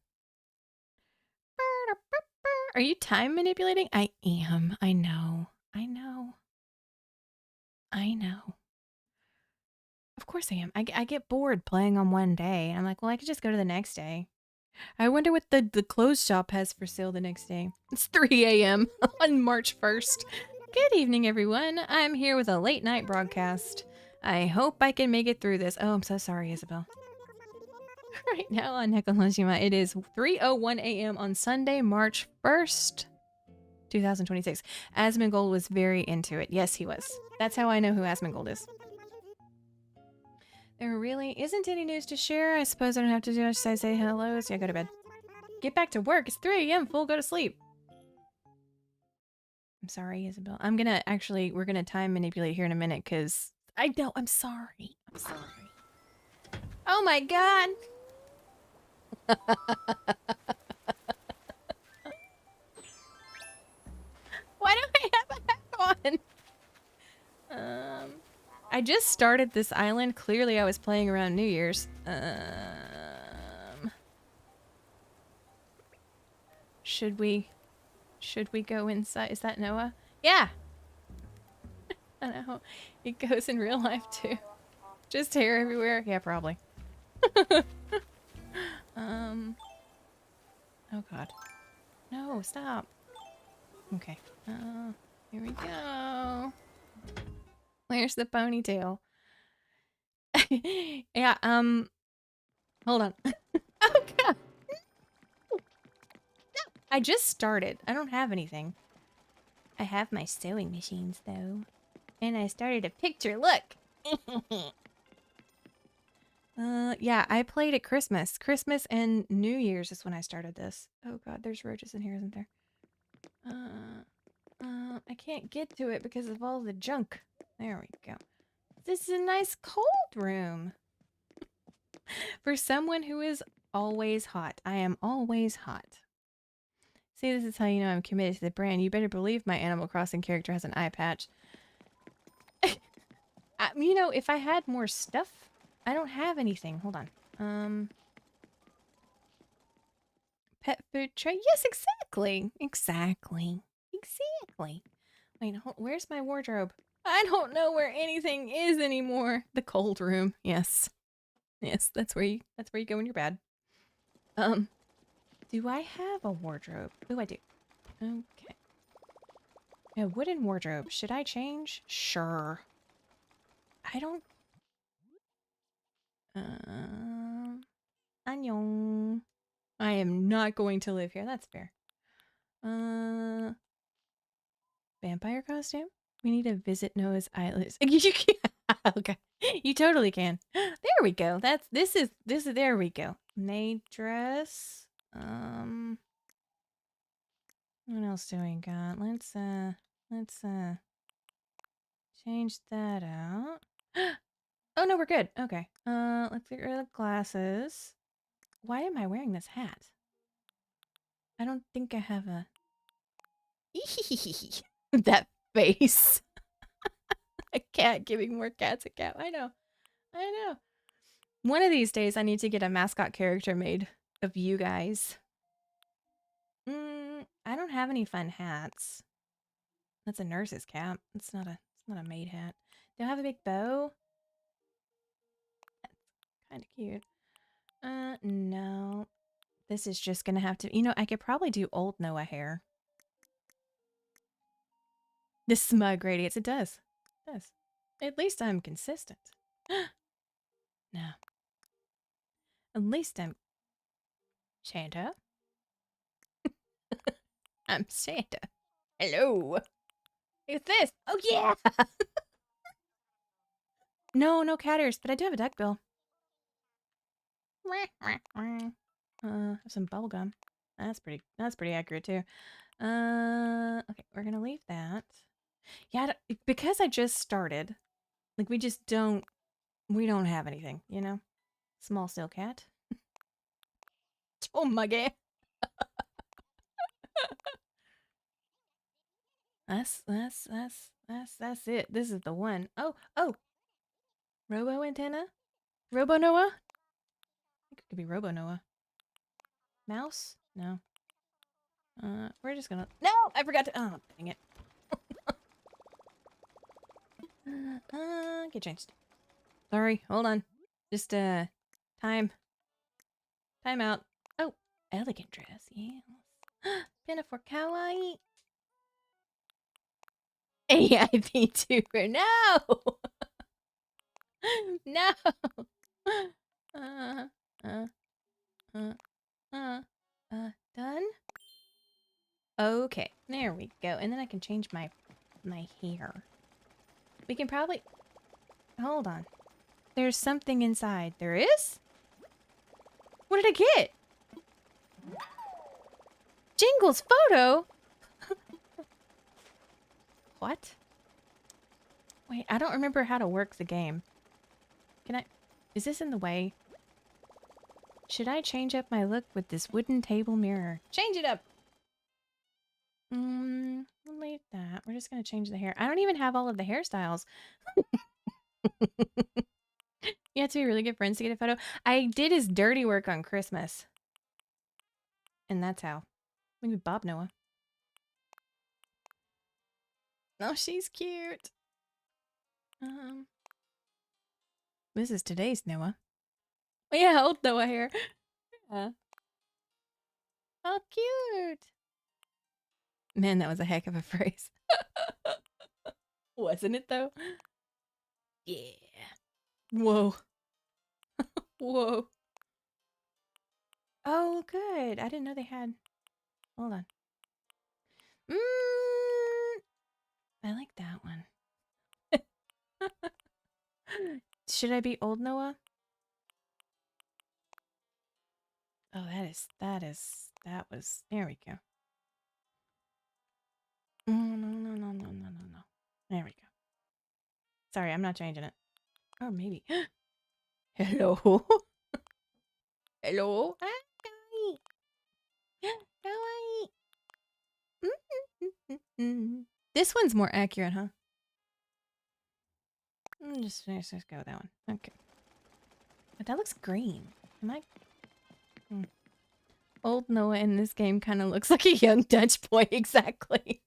Are you time manipulating? I am. I know. Of course I am. I get bored playing on one day. I'm like, well, I could just go to the next day. I wonder what the clothes shop has for sale the next day. It's 3 a.m. on March 1st. Good evening, everyone. I'm here with a late night broadcast. I hope I can make it through this. Oh, I'm so sorry, Isabel. Right now on Nekono, it is 3:01 a.m. on Sunday, March 1st, 2026. Asmongold was very into it. Yes, he was. That's how I know who Asmongold is. There really isn't any news to share. I suppose I don't have to do much. Say hello. So yeah, go to bed. Get back to work. It's 3 a.m. Fool, go to sleep. I'm sorry, Isabel. We're gonna time manipulate here in a minute because I know. I'm sorry. Oh my god. Why do I have a hat on? I just started this island. Clearly I was playing around New Year's. Should we go inside? Is that Noah? Yeah. I know. It goes in real life too. Just hair everywhere. Yeah, probably. Oh god. No, stop. Okay. Here we go. Where's the ponytail? Yeah, hold on. Oh god. No. I just started. I don't have anything. I have my sewing machines though. And I started a picture. Look. Yeah, I played at Christmas. Christmas and New Year's is when I started this. Oh god, there's roaches in here, isn't there? I can't get to it because of all the junk. There we go. This is a nice cold room. For someone who is always hot. I am always hot. See, this is how you know I'm committed to the brand. You better believe my Animal Crossing character has an eye patch. You know, if I had more stuff... I don't have anything. Hold on. Pet food tray. Yes, exactly. Exactly. Wait, where's my wardrobe? I don't know where anything is anymore. The cold room. Yes. Yes, that's where you go when you're bad. Do I have a wardrobe? Oh, I do. Okay. A wooden wardrobe. Should I change? Sure. I don't... Annyeong. I am not going to live here. That's fair. Vampire costume? We need to visit Noah's Island. You can. Okay. You totally can. There we go. This is there we go. Maid dress. What else do we got? Let's change that out. Oh no, we're good. Okay. Let's get rid of the glasses. Why am I wearing this hat? I don't think I have a... That face. A cat giving more cats a cat. I know. One of these days, I need to get a mascot character made of you guys. I don't have any fun hats. That's a nurse's cap. It's not a maid hat. Do I have a big bow? That's kind of cute. No. This is just gonna have to, you know, I could probably do old Noah hair. The smug radiates. It does. It does. At least I'm consistent. No. At least I'm Santa. I'm Santa. Hello. Who's this? Oh, yeah. No cat ears, but I do have a duck bill. Have some bubble gum. That's pretty accurate too. Okay, we're gonna leave that. Yeah, because I just started. Like, we don't have anything, you know? Small steel cat. Oh my god. That's it. This is the one. Oh. Robo antenna? Robo Noah? I think it could be Robo Noah. Mouse? No. We're just gonna. No! I forgot to. Oh, dang it. Get changed. Sorry, hold on. Just, time out. Oh, elegant dress, yes. Pinafore kawaii. AI VTuber, no! No! Done? Okay, there we go. And then I can change my hair. We can probably... Hold on. There's something inside. There is? What did I get? Jingle's photo? What? Wait, I don't remember how to work the game. Can I... Is this in the way? Should I change up my look with this wooden table mirror? Change it up! We'll leave that. We're just gonna change the hair. I don't even have all of the hairstyles. You have to be really good friends to get a photo. I did his dirty work on Christmas. And that's how. Maybe Bob Noah. Oh, she's cute. This is today's Noah. Oh, yeah, old Noah hair. Yeah. Oh, cute. Man, that was a heck of a phrase. Wasn't it, though? Yeah. Whoa. Whoa. Oh, good. I didn't know they had... Hold on. I like that one. Should I be old Noah? Oh, that was... There we go. No. There we go. Sorry, I'm not changing it. Or maybe. Hello? Hello? Kawaii. This one's more accurate, huh? Just go with that one. Okay. But that looks green. Am I... Old Noah in this game kind of looks like a young Dutch boy, exactly.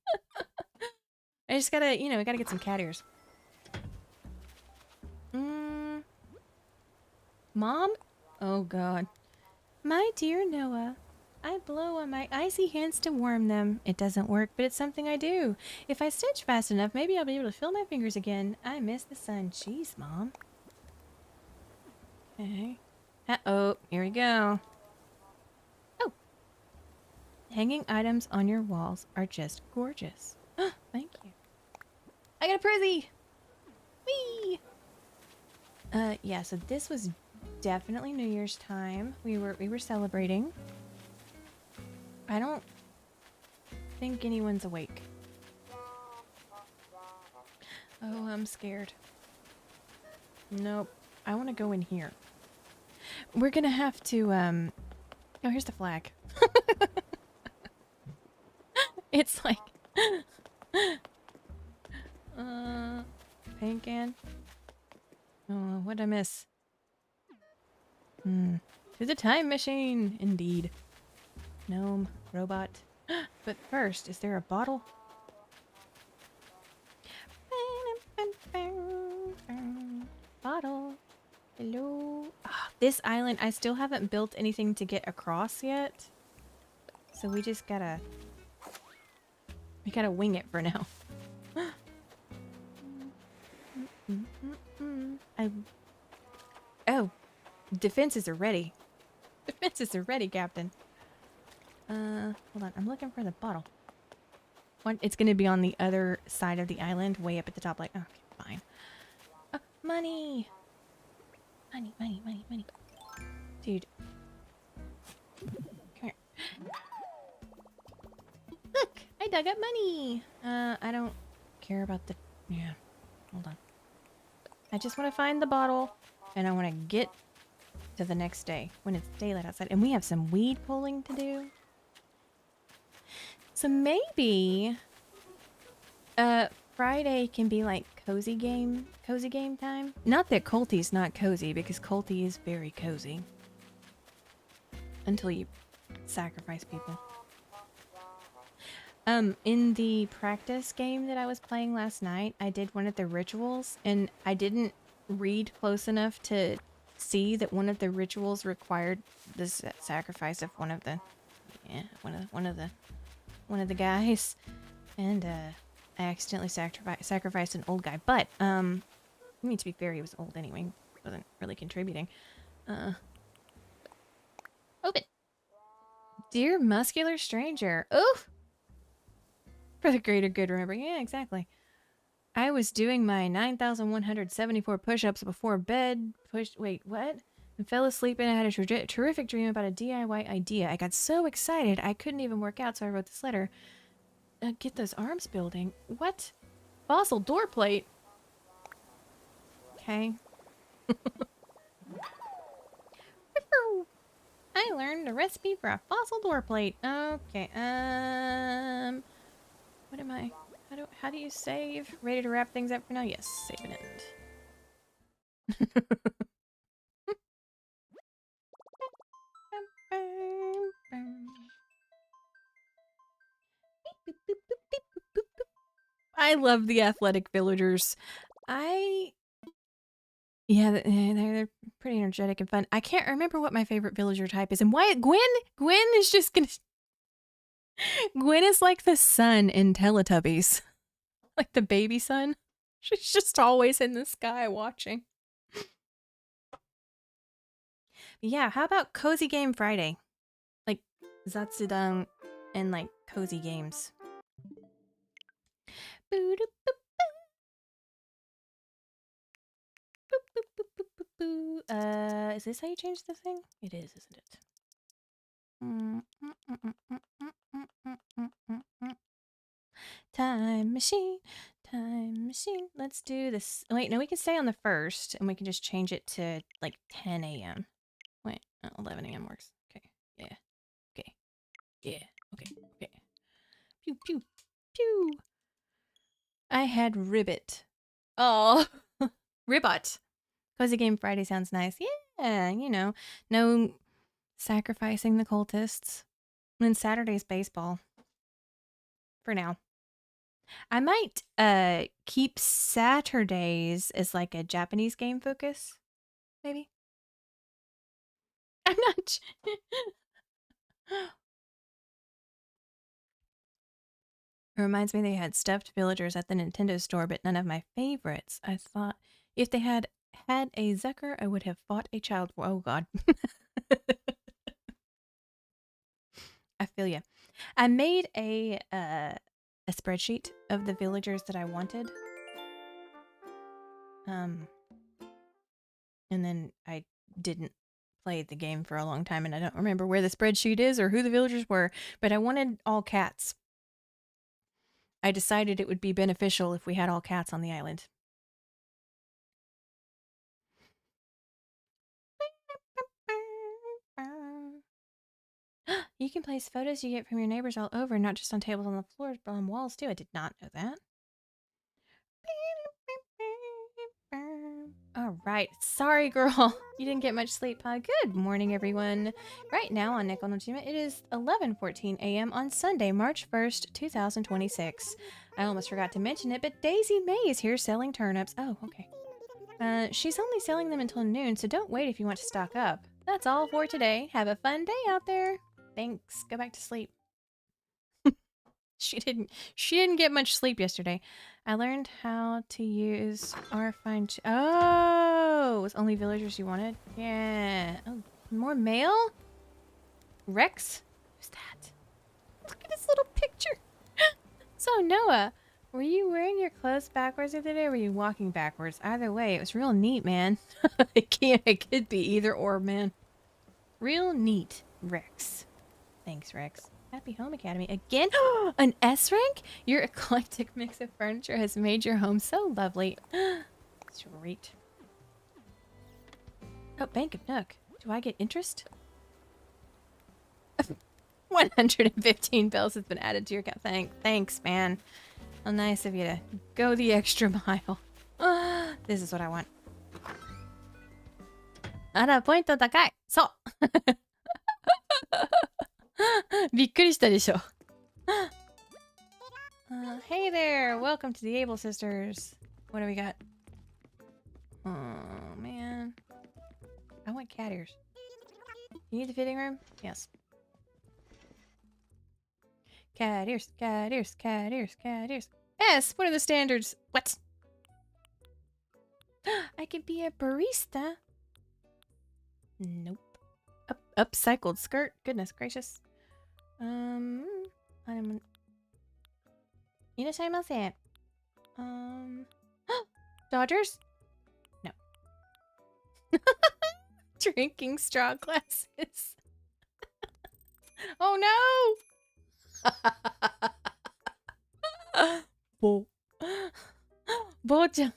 I just gotta, you know, I gotta get some cat ears. Mom? Oh, God. My dear Noah, I blow on my icy hands to warm them. It doesn't work, but it's something I do. If I stitch fast enough, maybe I'll be able to feel my fingers again. I miss the sun. Jeez, Mom. Okay. Uh-oh, here we go. Oh. Hanging items on your walls are just gorgeous. Thank you. I got a Prizzy! Whee! Yeah, so this was definitely New Year's time. We were celebrating. I don't think anyone's awake. Oh, I'm scared. Nope. I want to go in here. We're gonna have to, Oh, here's the flag. It's like... paint can. Oh, what'd I miss? To the time machine, indeed. Gnome, robot. But first, is there a bottle? Bottle. Hello. This island, I still haven't built anything to get across yet. So we just gotta... We gotta wing it for now. Oh, defenses are ready. Defenses are ready, Captain. Hold on. I'm looking for the bottle. What? It's gonna be on the other side of the island, way up at the top. Like, okay, fine. Money. Money, money, money, money. Dude. Come here. Look, I dug up money. I don't care about the... Yeah, hold on. I just want to find the bottle, and I want to get to the next day when it's daylight outside. And we have some weed pulling to do. So maybe Friday can be like cozy game time. Not that Colty's not cozy, because Colty is very cozy. Until you sacrifice people. In the practice game that I was playing last night, I did one of the rituals, and I didn't read close enough to see that one of the rituals required the sacrifice of one of the guys, and I accidentally sacrificed an old guy. But I mean, to be fair, he was old anyway, wasn't really contributing. Open. Dear muscular stranger. Oof. For the greater good, remember. Yeah, exactly. I was doing my 9,174 push-ups before bed. Wait, what? And fell asleep, and I had a terrific dream about a DIY idea. I got so excited I couldn't even work out, so I wrote this letter. Get those arms building. What? Fossil door plate? Okay. I learned a recipe for a fossil door plate. Okay, what am I? How do you save? Ready to wrap things up for now? Yes, save and end. I love the athletic villagers. Yeah, they're pretty energetic and fun. I can't remember what my favorite villager type is, and why Gwen is just gonna... Gwen is like the sun in Teletubbies. Like the baby sun. She's just always in the sky watching. Yeah, how about Cozy Game Friday? Like Zatsudan and like cozy games. Is this how you change the thing? It is, isn't it? Time machine, time machine. Let's do this. Wait, no, we can stay on the 1st, and we can just change it to like 10 a.m. Wait, 11 a.m. works. Okay, yeah, okay, yeah, okay, okay. Pew, pew, pew. I had ribbit. Oh, ribbot. Cozy Game Friday sounds nice. Yeah, you know, no sacrificing the cultists. And then Saturday's baseball. For now. I might keep Saturdays as like a Japanese game focus. Maybe. I'm not... It reminds me they had stuffed villagers at the Nintendo store, but none of my favorites. I thought if they had a Zucker, I would have fought a child. Oh, God. I feel ya. I made a spreadsheet of the villagers that I wanted. And then I didn't play the game for a long time, and I don't remember where the spreadsheet is or who the villagers were, but I wanted all cats. I decided it would be beneficial if we had all cats on the island. You can place photos you get from your neighbors all over, not just on tables on the floors, but on walls too. I did not know that. All All right. Sorry, girl. You didn't get much sleep, huh? Good morning, everyone. Right now on Neko no Jima, it is 11:14 a.m. on Sunday, March 1st, 2026. I almost forgot to mention it, but Daisy May is here selling turnips. Oh, okay. She's only selling them until noon, so don't wait if you want to stock up. That's all for today. Have a fun day out there. Thanks. Go back to sleep. She didn't get much sleep yesterday. I learned how to use our fine. Oh, it was only villagers you wanted? Yeah. Oh, more mail? Rex? Who's that? Look at his little picture. So, Noah, were you wearing your clothes backwards the other day or were you walking backwards? Either way, it was real neat, man. It could be either or, man. Real neat, Rex. Thanks, Rex. Happy Home Academy. Again? An S rank? Your eclectic mix of furniture has made your home so lovely. Sweet. Oh, Bank of Nook. Do I get interest? 115 bells has been added to your account. Thanks, man. How nice of you to go the extra mile. This is what I want. あら、ポイント高い。そう。びっくりしたでしょ。Hey there! Welcome to the Able Sisters. What do we got? Oh, man. I want cat ears. You need the fitting room? Yes. Cat ears, cat ears, cat ears, cat ears. Yes! What are the standards? What? I could be a barista. Nope. Upcycled skirt? Goodness gracious. あれもいらっしゃいませ。Dodgers? No. Drinking straw glasses. Oh no! 坊ちゃん。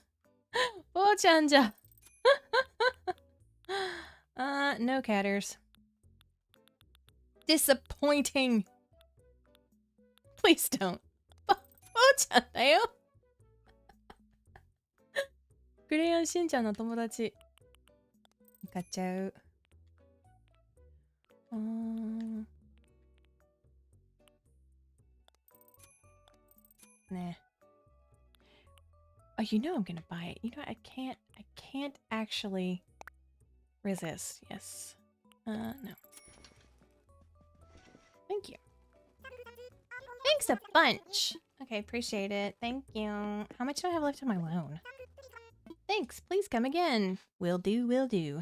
坊ちゃんじゃ。No catters. Disappointing. Please don't. 坊ちゃんだよ。クレヨンしんちゃんの友達。買っちゃう。ね。Oh, you know I'm gonna buy it. You know I can't actually resist. Yes. No. Thank you. Thanks a bunch. Okay, appreciate it. Thank you. How much do I have left on my loan? Thanks. Please come again. Will do, will do.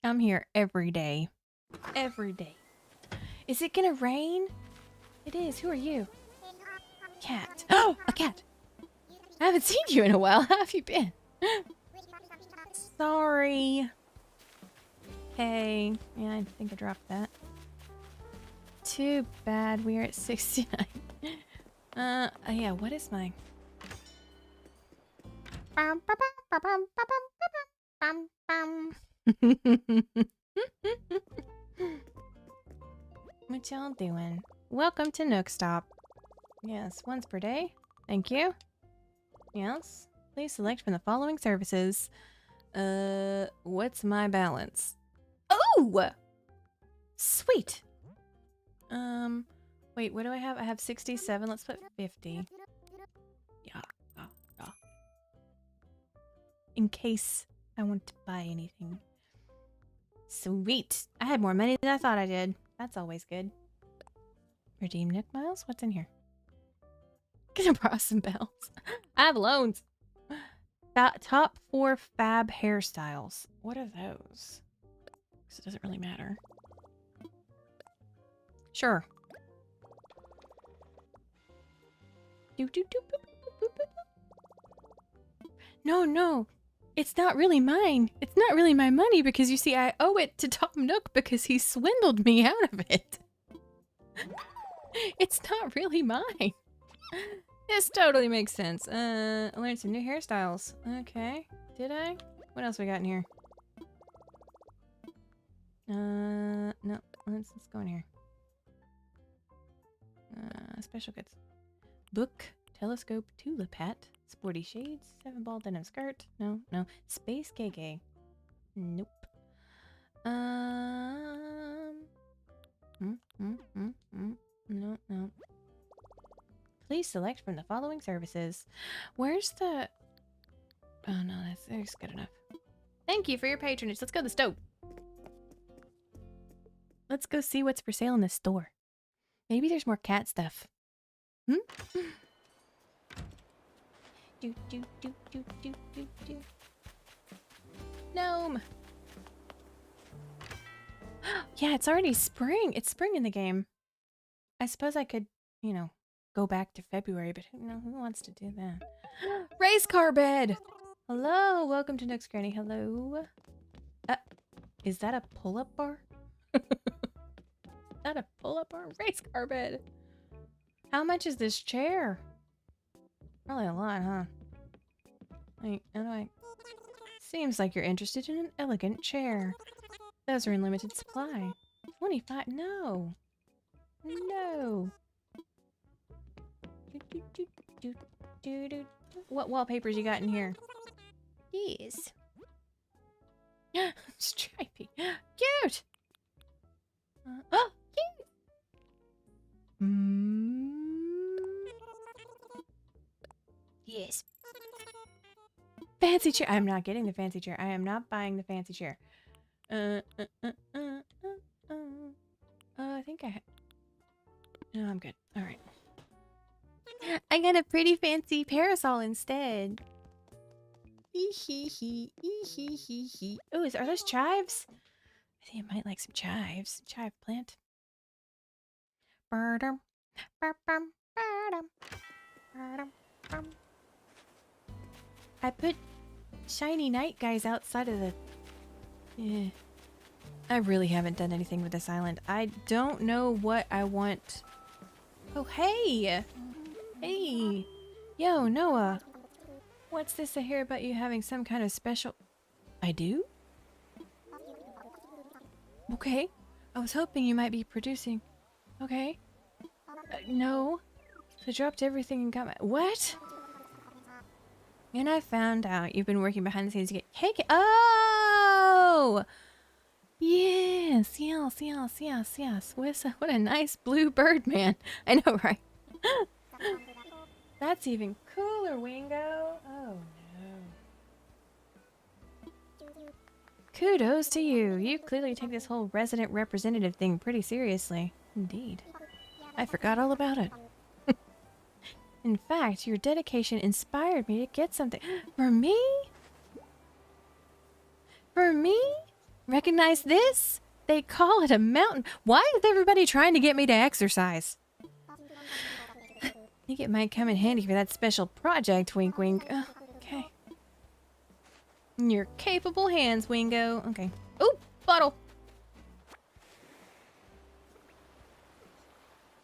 I'm here every day. Every day. Is it gonna rain? It is. Who are you? Cat. Oh, a cat. I haven't seen you in a while. How have you been? Sorry. Hey. Yeah, I think I dropped that. Too bad we're at 69. Yeah, what is my... What y'all doing? Welcome to Nook Stop. Yes, once per day. Thank you. Yes. Please select from the following services. What's my balance? Oh! Sweet! Wait, what do I have? I have 67. Let's put 50. Yeah. In case I want to buy anything. Sweet! I had more money than I thought I did. That's always good. Redeem Nook Miles? What's in here? Gonna borrow some bells. I have loans. Top 4 fab hairstyles. What are those? Because it doesn't really matter. Sure. No. It's not really mine. It's not really my money because you see I owe it to Tom Nook because he swindled me out of it. It's not really mine. This totally makes sense. I learned some new hairstyles. Okay. Did I? What else we got in here? No. Let's go in here. Special goods. Book, telescope, tulip hat, Sporty shades, 7-ball denim skirt. No, no. Space KK. Nope. No, no. Please select from the following services. Where's the... Oh no, that's good enough. Thank you for your patronage. Let's go to the stove. Let's go see what's for sale in the store. Maybe there's more cat stuff. Hmm? Do, do, do, do, do, do, do. Gnome! Yeah, it's already spring. It's spring in the game. I suppose I could, you know, go back to February, but who wants to do that? Race car bed! Hello, welcome to Nook's Granny. Hello. Is that a pull-up bar? Is that a pull-up bar? Race car bed. How much is this chair? Probably a lot, huh? Wait, how do I... Seems like you're interested in an elegant chair. Those are in limited supply. 25? No. No. What wallpapers you got in here? Yes. Stripey. Cute! Oh, cute! Yes. Fancy chair. I'm not getting the fancy chair. I am not buying the fancy chair. I think No, I'm good. All right. I got a pretty fancy parasol instead. Oh, are those chives? I think I might like some chives. Chive plant. I put shiny night guys outside of the... Yeah. I really haven't done anything with this island. I don't know what I want. Oh, hey! Hey! Yo, Noah! What's this I hear about you having some kind of special... I do? Okay. I was hoping you might be producing... Okay. No. So I dropped everything and got my... What? And I found out you've been working behind the scenes to get cake... Oh! Yes, yes, yes, yes, yes. What a nice blue bird, man. I know, right? That's even cooler, Wingo. Oh, no. Kudos to you. You clearly take this whole resident representative thing pretty seriously. Indeed. I forgot all about it. In fact, your dedication inspired me to get something. For me? For me? Recognize this? They call it a mountain. Why is everybody trying to get me to exercise? I think it might come in handy for that special project, wink wink. Okay. In your capable hands, Wingo. Okay. Oh, bottle.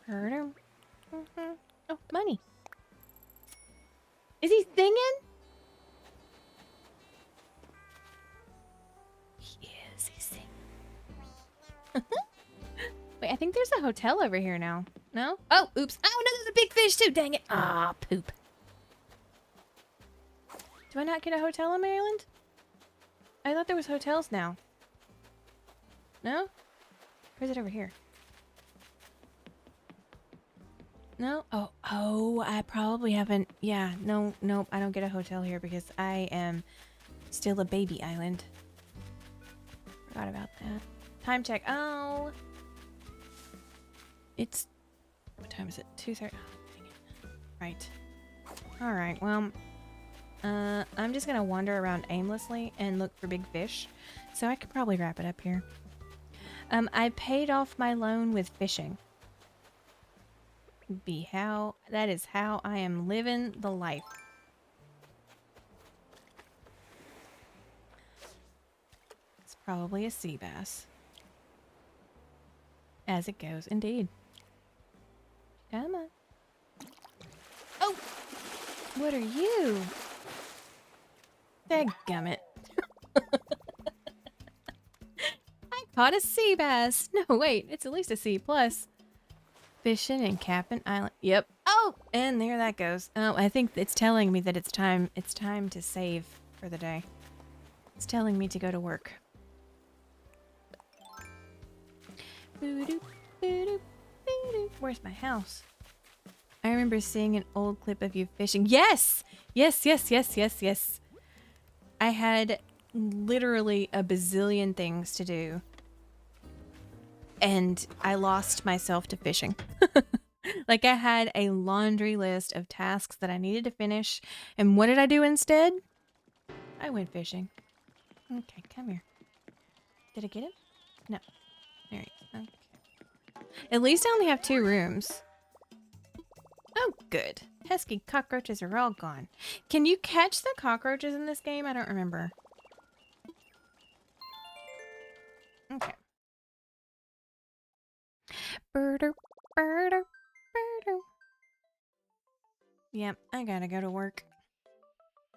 Oh, money. Is he singing? He is. He's singing. Wait, I think there's a hotel over here now. No? Oh, oops. Oh, no, there's a big fish too. Dang it. Ah, poop. Do I not get a hotel on my island? I thought there was hotels now. No? Or is it over here? No? Oh, I probably haven't. Yeah, no, I don't get a hotel here because I am still a baby island. Forgot about that. Time check. Oh. It's... What time is it? 2:30. Oh, dang it. Right. Alright, well... I'm just gonna wander around aimlessly and look for big fish. So I could probably wrap it up here. I paid off my loan with fishing. That is how I am living the life. It's probably a sea bass. As it goes, indeed. Come on. Oh! What are you? Dadgummit. I caught a sea bass. No, wait, it's at least a C+. Fishing in Cap'n Island. Yep. Oh, and there that goes. Oh, I think it's telling me that it's time. It's time to save for the day. It's telling me to go to work. Where's my house? I remember seeing an old clip of you fishing. Yes! Yes, yes, yes, yes, yes. I had literally a bazillion things to do. And I lost myself to fishing. Like I had a laundry list of tasks that I needed to finish. And what did I do instead? I went fishing. Okay, come here. Did I get it? No. There he is. Okay. At least I only have 2 rooms. Oh, good. Pesky cockroaches are all gone. Can you catch the cockroaches in this game? I don't remember. Okay. Birder, birder, birder. Yep, I gotta go to work.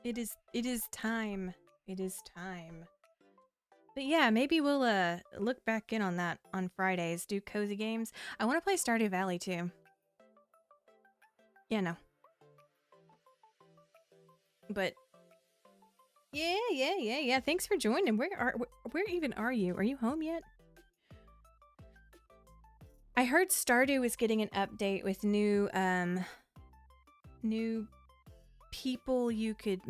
It is time. It is time. But yeah, maybe we'll look back in on that on Fridays, do cozy games. I want to play Stardew Valley too. Yeah, no. But yeah. Thanks for joining. Where even are you? Are you home yet? I heard Stardew is getting an update with new people you could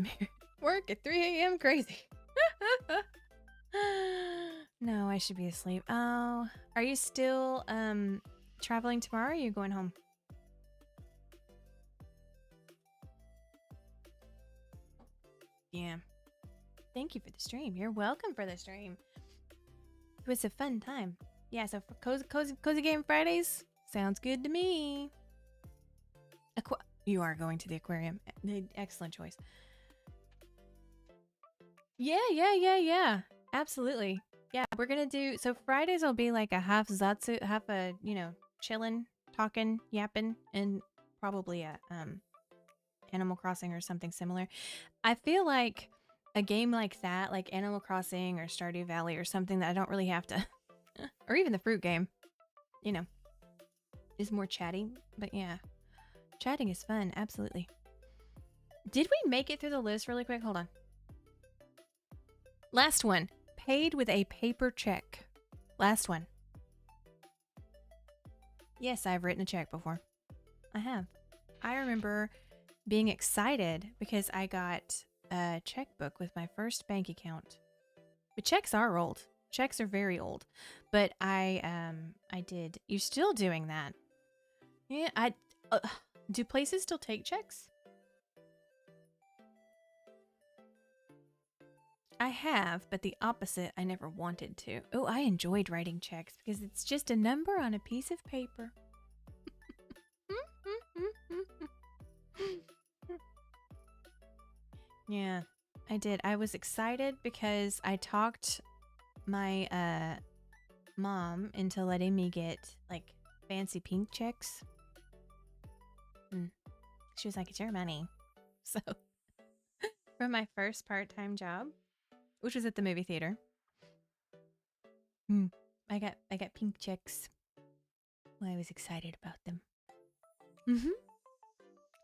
work at 3 a.m. crazy. No, I should be asleep. Oh, are you still traveling tomorrow or are you going home? Yeah. Thank you for the stream. You're welcome for the stream. It was a fun time. Yeah, so for cozy game Fridays sounds good to me. You are going to the aquarium. Excellent choice. Yeah. Absolutely. Yeah, we're gonna do, so Fridays will be like a half Zatsu, half a, you know, chillin', talking, yapping, and probably a Animal Crossing or something similar. I feel like a game like that, like Animal Crossing or Stardew Valley or something that I don't really have to, or even the fruit game, you know, is more chatty. But yeah, chatting is fun, absolutely. Did we make it through the list really quick? Hold on. Last one. Paid with a paper check. Last one. Yes, I've written a check before. I have. I remember being excited because I got a checkbook with my first bank account. But checks are old. Checks are very old. But I did. You're still doing that. Yeah, do places still take checks? I have, but the opposite, I never wanted to. Oh, I enjoyed writing checks because it's just a number on a piece of paper. Yeah, I did. I was excited because I talked my mom into letting me get like fancy pink checks. She was like, "It's your money." So from my first part-time job, which was at the movie theater, I got pink checks. Well, I was excited about them.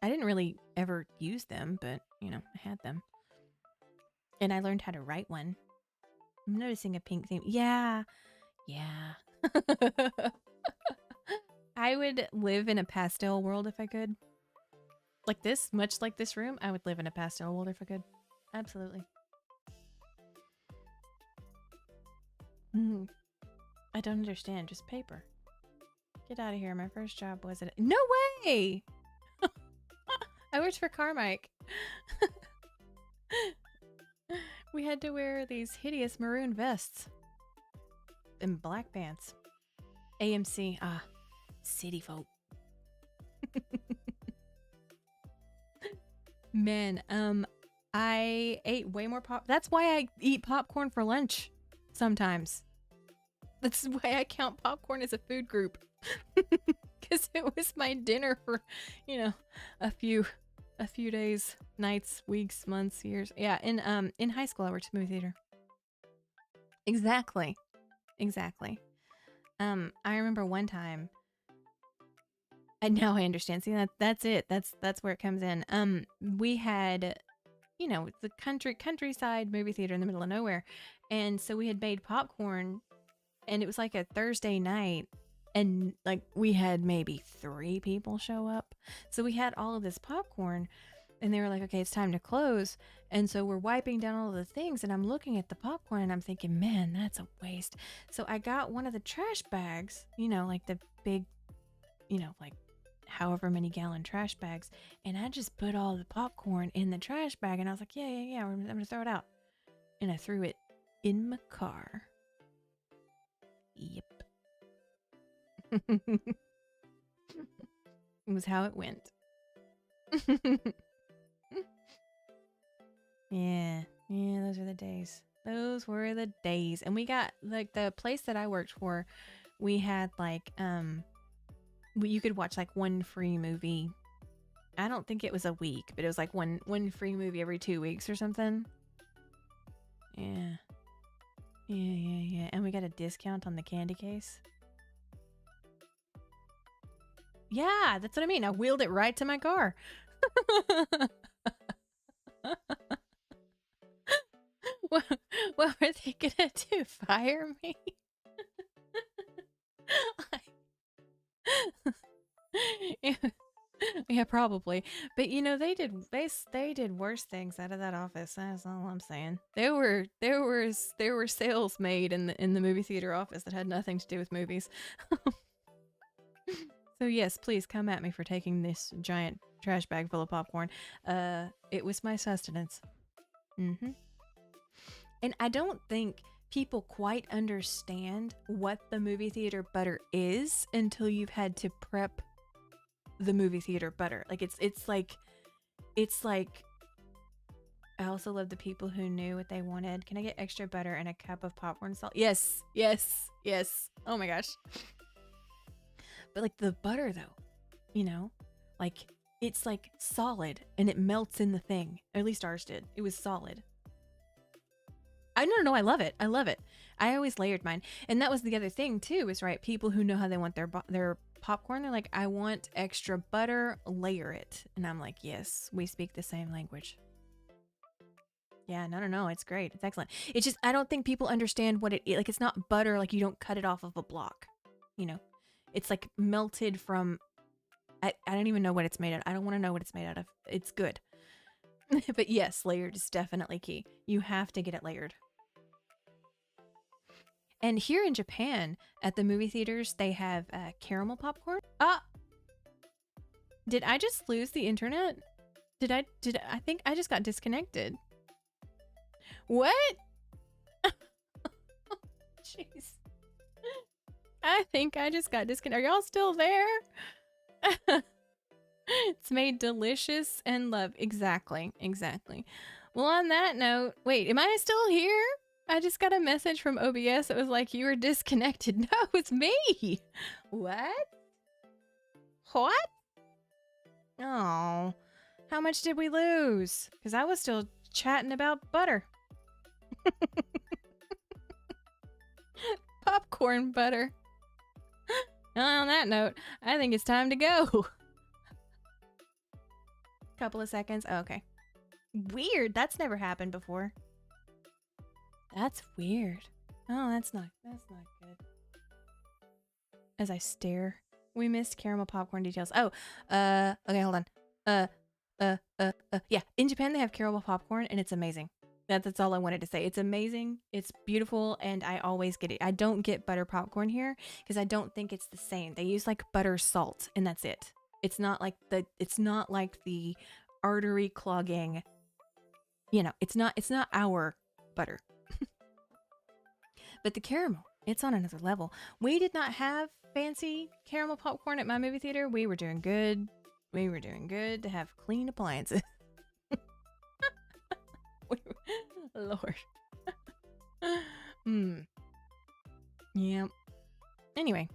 I didn't really ever use them, but you know, I had them. And I learned how to write one. I'm noticing a pink theme. Yeah. I would live in a pastel world if I could. Like this, much like this room, I would live in a pastel world if I could. Absolutely. I don't understand. Just paper. Get out of here. My first job was at... No way! I worked for Carmike. We had to wear these hideous maroon vests. And black pants. AMC. City folk. Man, I ate way more pop. That's why I eat popcorn for lunch sometimes. That's why I count popcorn as a food group. Because it was my dinner for, you know, a few days, nights, weeks, months, years. Yeah, in high school I worked at movie theater. Exactly. I remember one time now I understand. See, that's it. That's where it comes in. We had, it's a countryside movie theater in the middle of nowhere, and so we had made popcorn, and it was like a Thursday night, and like we had maybe 3 people show up, so we had all of this popcorn, and they were like, okay, it's time to close, and so we're wiping down all of the things, and I'm looking at the popcorn, and I'm thinking, man, that's a waste. So I got one of the trash bags, like the big, like however many gallon trash bags, and I just put all the popcorn in the trash bag, and I was like, yeah, I'm gonna throw it out, and I threw it in my car. Yep. It was how it went. Yeah, those are the days. Those were the days. And we got, like, the place that I worked for, we had like you could watch like one free movie. I don't think it was a week, but it was like one free movie every 2 weeks or something. Yeah. And we got a discount on the candy case. Yeah, that's what I mean. I wheeled it right to my car. What were they gonna do? Fire me? Yeah, probably. But they did worse things out of that office. That's all I'm saying. There were sales made in the movie theater office that had nothing to do with movies. So yes, please come at me for taking this giant trash bag full of popcorn. It was my sustenance. And I don't think people quite understand what the movie theater butter is until you've had to prep the movie theater butter. Like it's like I also love the people who knew what they wanted. Can I get extra butter and a cup of popcorn salt? Yes. Oh my gosh. But like the butter though, like it's like solid and it melts in the thing. At least ours did. It was solid. I don't know. I love it. I always layered mine. And that was the other thing too, is right. People who know how they want their popcorn, they're like, I want extra butter, layer it. And I'm like, yes, we speak the same language. Yeah, no. It's great. It's excellent. It's just, I don't think people understand what like, it's not butter. Like you don't cut it off of a block, it's like melted from, I don't even know what it's made out of. I don't want to know what it's made out of. It's good. But yes, layered is definitely key. You have to get it layered. And here in Japan, at the movie theaters, they have caramel popcorn. Did I just lose the internet? I think I just got disconnected. What? Jeez. I think I just got disconnected. Are y'all still there? It's made delicious and loved. Exactly. Well, on that note, wait, am I still here? I just got a message from OBS that was like, you were disconnected. No, it's me. What? Oh, how much did we lose? Because I was still chatting about butter. Popcorn butter. On that note, I think it's time to go. Couple of seconds. Oh, okay. Weird. That's never happened before. That's weird. Oh, that's not good. As I stare. We missed caramel popcorn details. Oh, okay, hold on. Yeah, in Japan they have caramel popcorn and it's amazing. That's all I wanted to say. It's amazing. It's beautiful, and I always get it. I don't get butter popcorn here because I don't think it's the same. They use like butter salt, and that's it. It's not like the artery clogging. It's not our butter. But the caramel, it's on another level. We did not have fancy caramel popcorn at my movie theater. We were doing good. We were doing good to have clean appliances. Lord. Yeah. Anyway.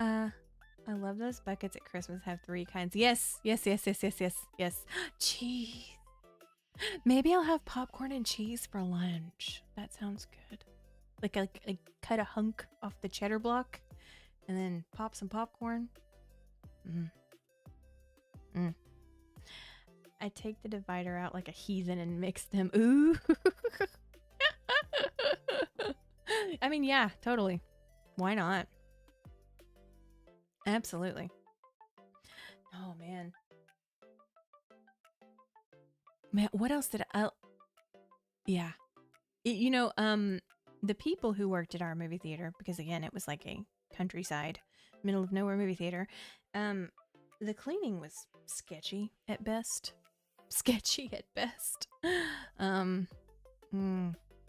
I love those buckets at Christmas have 3 kinds. Yes. Cheese. Maybe I'll have popcorn and cheese for lunch. That sounds good. Like cut a hunk off the cheddar block and then pop some popcorn. Mm. Mm. I take the divider out like a heathen and mix them. Ooh. I mean, yeah, totally. Why not? Absolutely. Oh, man. Man, what else did I... Yeah. The people who worked at our movie theater, because again, it was like a countryside, middle of nowhere movie theater, the cleaning was sketchy at best. Sketchy at best.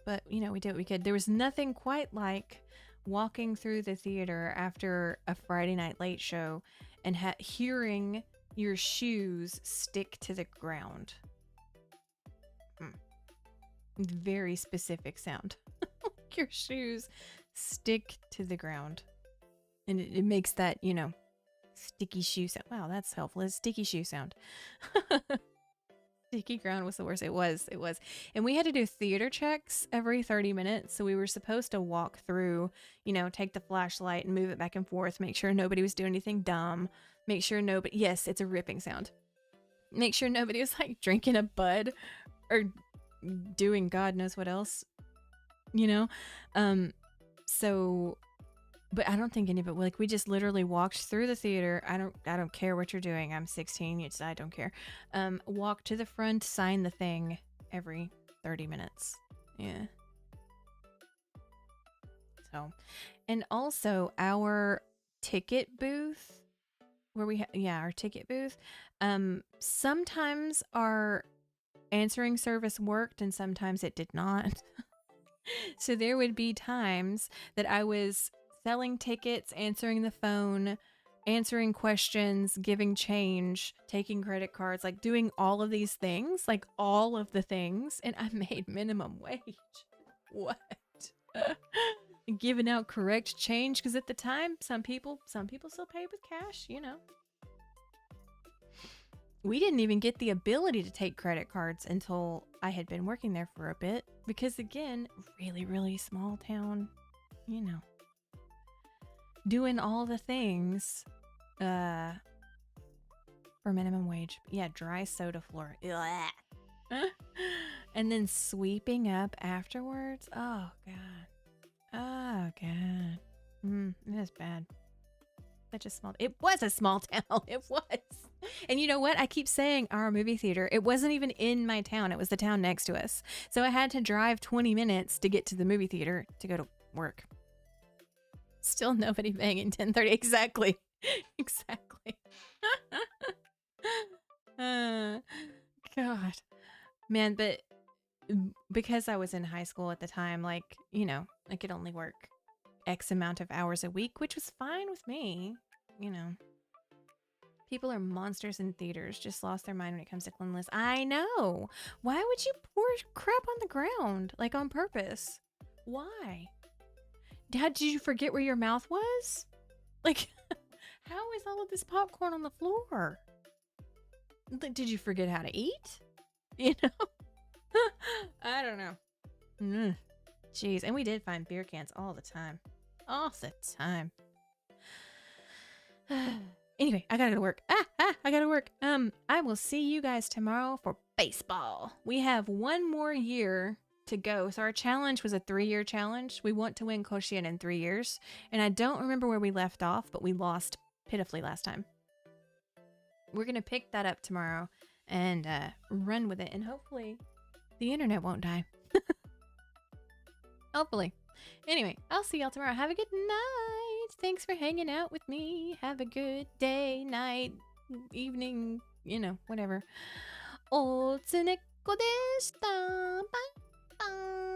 But, we did what we could. There was nothing quite like walking through the theater after a Friday night late show and hearing your shoes stick to the ground. Very specific sound. Your shoes stick to the ground. And it makes that, sticky shoe sound. Wow, that's helpful. It's sticky shoe sound. Sticky ground was the worst. It was. And we had to do theater checks every 30 minutes. So we were supposed to walk through, take the flashlight and move it back and forth, make sure nobody was doing anything dumb, make sure nobody, yes, it's a ripping sound. Make sure nobody was like drinking a bud or doing God knows what else, but I don't think any of it, like, we just literally walked through the theater. I don't care what you're doing. I'm 16. I don't care. Walk to the front, sign the thing every 30 minutes. Yeah. So, and also our ticket booth where our ticket booth, sometimes our answering service worked and sometimes it did not. So there would be times that I was selling tickets, answering the phone, answering questions, giving change, taking credit cards, like doing all of these things, like all of the things, and I made minimum wage. What? Giving out correct change, because at the time, some people still paid with cash, We didn't even get the ability to take credit cards until I had been working there for a bit, because again, really, really small town, doing all the things for minimum wage. Yeah, dry soda floor. And then sweeping up afterwards. Oh, God. Oh, God. It was bad. It was a small town. It was. And you know what? I keep saying our movie theater. It wasn't even in my town. It was the town next to us. So I had to drive 20 minutes to get to the movie theater to go to work. Still nobody banging 10:30. Exactly. Exactly. God. Man, but because I was in high school at the time, I could only work X amount of hours a week, which was fine with me, People are monsters in theaters, just lost their mind when it comes to cleanliness. I know. Why would you pour crap on the ground, like on purpose? Why? Dad, did you forget where your mouth was? Like, how is all of this popcorn on the floor? Did you forget how to eat? I don't know. Jeez, and we did find beer cans all the time. All the time. Anyway, I gotta go to work. I gotta work. I will see you guys tomorrow for baseball. We have one more year to go. So our challenge was a 3-year challenge. We want to win Koshien in 3 years. And I don't remember where we left off, but we lost pitifully last time. We're gonna pick that up tomorrow and run with it. And hopefully the internet won't die. Hopefully. Anyway, I'll see y'all tomorrow. Have a good night. Thanks for hanging out with me. Have a good day, night, evening, whatever. おつねこでした。バイバイ。